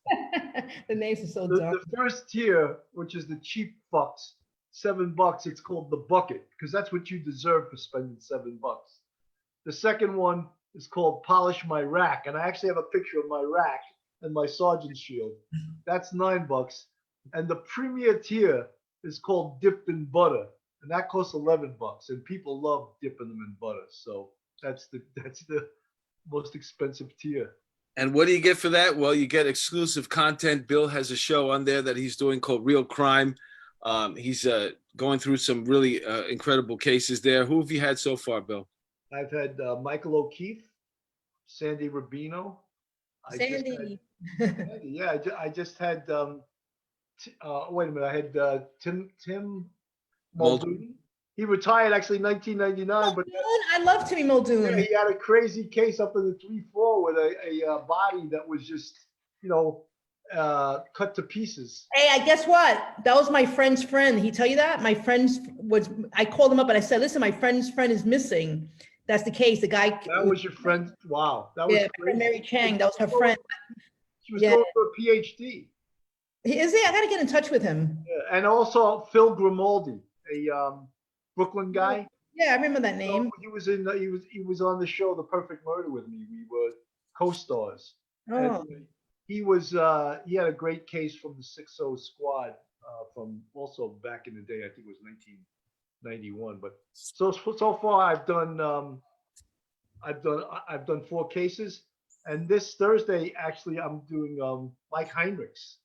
The names are so dumb.
The first tier, which is the cheap fucks, $7, it's called the bucket, because that's what you deserve for spending $7. The second one is called Polish My Rack, and I actually have a picture of my rack and my sergeant's shield. That's $9. And the premier tier is called Dipped in Butter, and that costs $11. And people love dipping them in butter. So that's the most expensive tier.
And what do you get for that? Well, you get exclusive content. Bill has a show on there that he's doing called Real Crime. He's going through some really incredible cases there. Who have you had so far, Bill?
I've had Michael O'Keefe, Sandy Rubino.
Sandy.
Yeah, I just had, wait a minute, I had Tim Muldoon. He retired actually in 1999, but
I love Timmy Muldoon.
yeah, he had a crazy case up in the 3-4 with a body that was just, cut to pieces.
Hey, guess what? That was my friend's friend. He tell you that? My friend's I called him up and I said, listen, my friend's friend is missing. That's the case. The guy.
That was your friend. Wow. That was crazy.
Mary Chang. That was her friend.
She was going for a PhD.
Is he? I got to get in touch with him.
Yeah. And also Phil Grimaldi, a Brooklyn guy.
Yeah, I remember that name.
So he was on the show The Perfect Murder with me. We were co-stars.
Oh.
And he had a great case from the 6-0 squad from also back in the day. I think it was 1991. But so far I've done 4 cases, and this Thursday actually I'm doing Mike Heinrichs,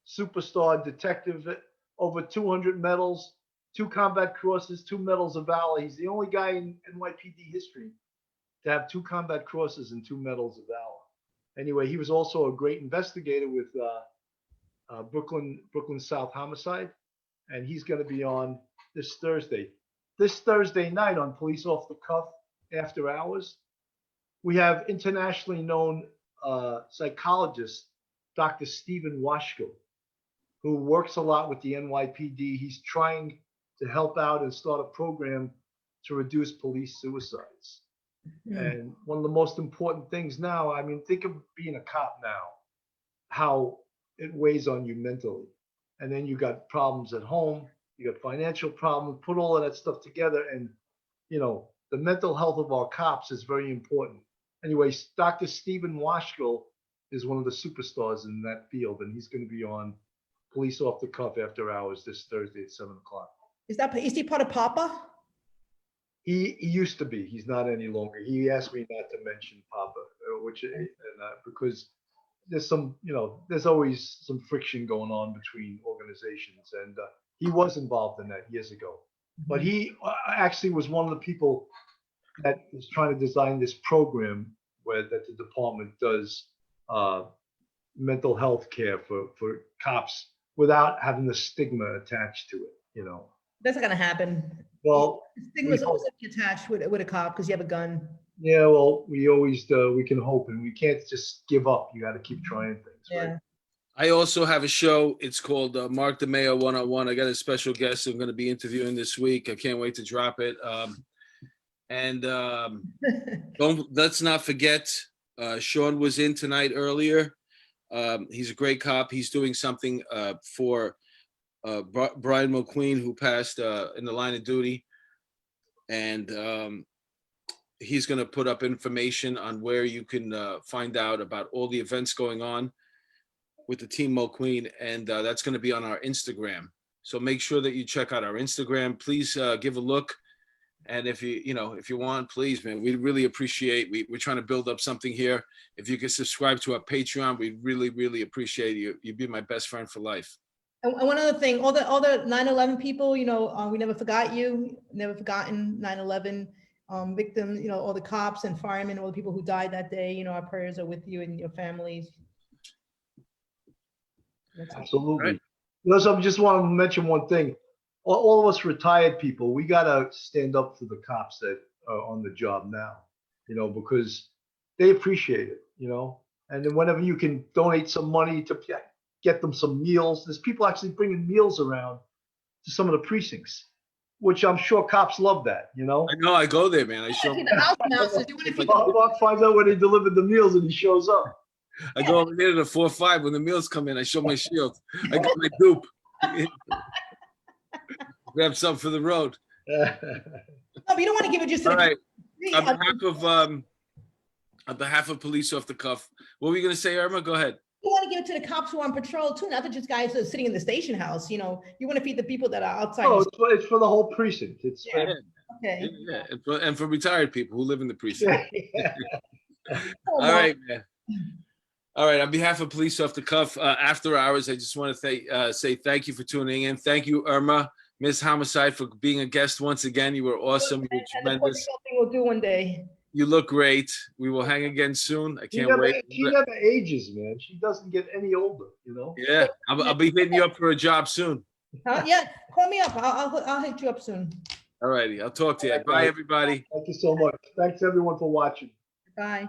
superstar detective, over 200 medals, 2 combat crosses, 2 medals of valor. He's the only guy in NYPD history to have 2 combat crosses and 2 medals of valor. Anyway, he was also a great investigator with Brooklyn South Homicide, and he's going to be on this Thursday. This Thursday night on Police Off the Cuff After Hours, we have internationally known psychologist Dr. Stephen Washko, who works a lot with the NYPD. He's trying to help out and start a program to reduce police suicides. And one of the most important things now, I mean, think of being a cop now, how it weighs on you mentally. And then you got problems at home, you got financial problems, put all of that stuff together. And, the mental health of our cops is very important. Anyways, Dr. Stephen Washko is one of the superstars in that field, and he's going to be on Police Off the Cuff After Hours this Thursday at 7 o'clock.
Is he part of Papa?
He used to be. He's not any longer. He asked me not to mention Papa, because there's there's always some friction going on between organizations, and he was involved in that years ago. But he actually was one of the people that is trying to design this program that the department does mental health care for cops without having the stigma attached to it.
That's not gonna happen.
Well,
Stigma's always attached with a cop because you have a gun.
Yeah, well, we always we can hope, and we can't just give up. You got to keep trying things.
Yeah.
Right?
I also have a show. It's called Mark DeMeo One-on-One. I got a special guest I'm going to be interviewing this week. I can't wait to drop it. Let's not forget, Sean was in tonight earlier. He's a great cop. He's doing something for Brian McQueen, who passed in the line of duty. And he's going to put up information on where you can find out about all the events going on with the Team McQueen. And that's going to be on our Instagram. So make sure that you check out our Instagram. Please give a look And if if you want, please, man, we'd really appreciate. We're trying to build up something here. If you could subscribe to our Patreon, we'd really, really appreciate you. You'd be my best friend for life.
And one other thing, all the 9/11 people, we never forgot you, never forgotten 9/11 victims, all the cops and firemen, all the people who died that day, our prayers are with you and your families.
Absolutely.
Right.
I just want to mention one thing. All of us retired people, we got to stand up for the cops that are on the job now, because they appreciate it, and then whenever you can donate some money to get them some meals, there's people actually bringing meals around to some of the precincts, which I'm sure cops love that,
I know, I go there, man. I show
The house announcers, you want to feed
Bob finds out where they delivered the meals and he shows up.
I go over there to 4-5 when the meals come in. I show my shield. I got my dupe. Grab some for the road.
No, but you don't want to give it just to
All right.
the
On behalf of Police Off the Cuff, what were you going to say, Irma? Go ahead.
You want to give it to the cops who are on patrol too, not just guys that are sitting in the station house. You want to feed the people that are outside.
No, it's for the whole precinct. It's
Okay.
Yeah, and for retired people who live in the precinct.
Oh,
All right, man. All right. On behalf of Police Off the Cuff, after hours, I just want to say thank you for tuning in. Thank you, Irma, Miss Homicide, for being a guest once again. You were awesome. You were tremendous.
Something we'll do one day.
You look great. We will hang again soon. I can't wait.
She never ages, man. She doesn't get any older,
Yeah, I'll be hitting you up for a job soon.
Yeah, call me up. I'll hit you up soon.
All righty. I'll talk to you. Bye, everybody.
Thank you so much. Thanks everyone for watching.
Bye.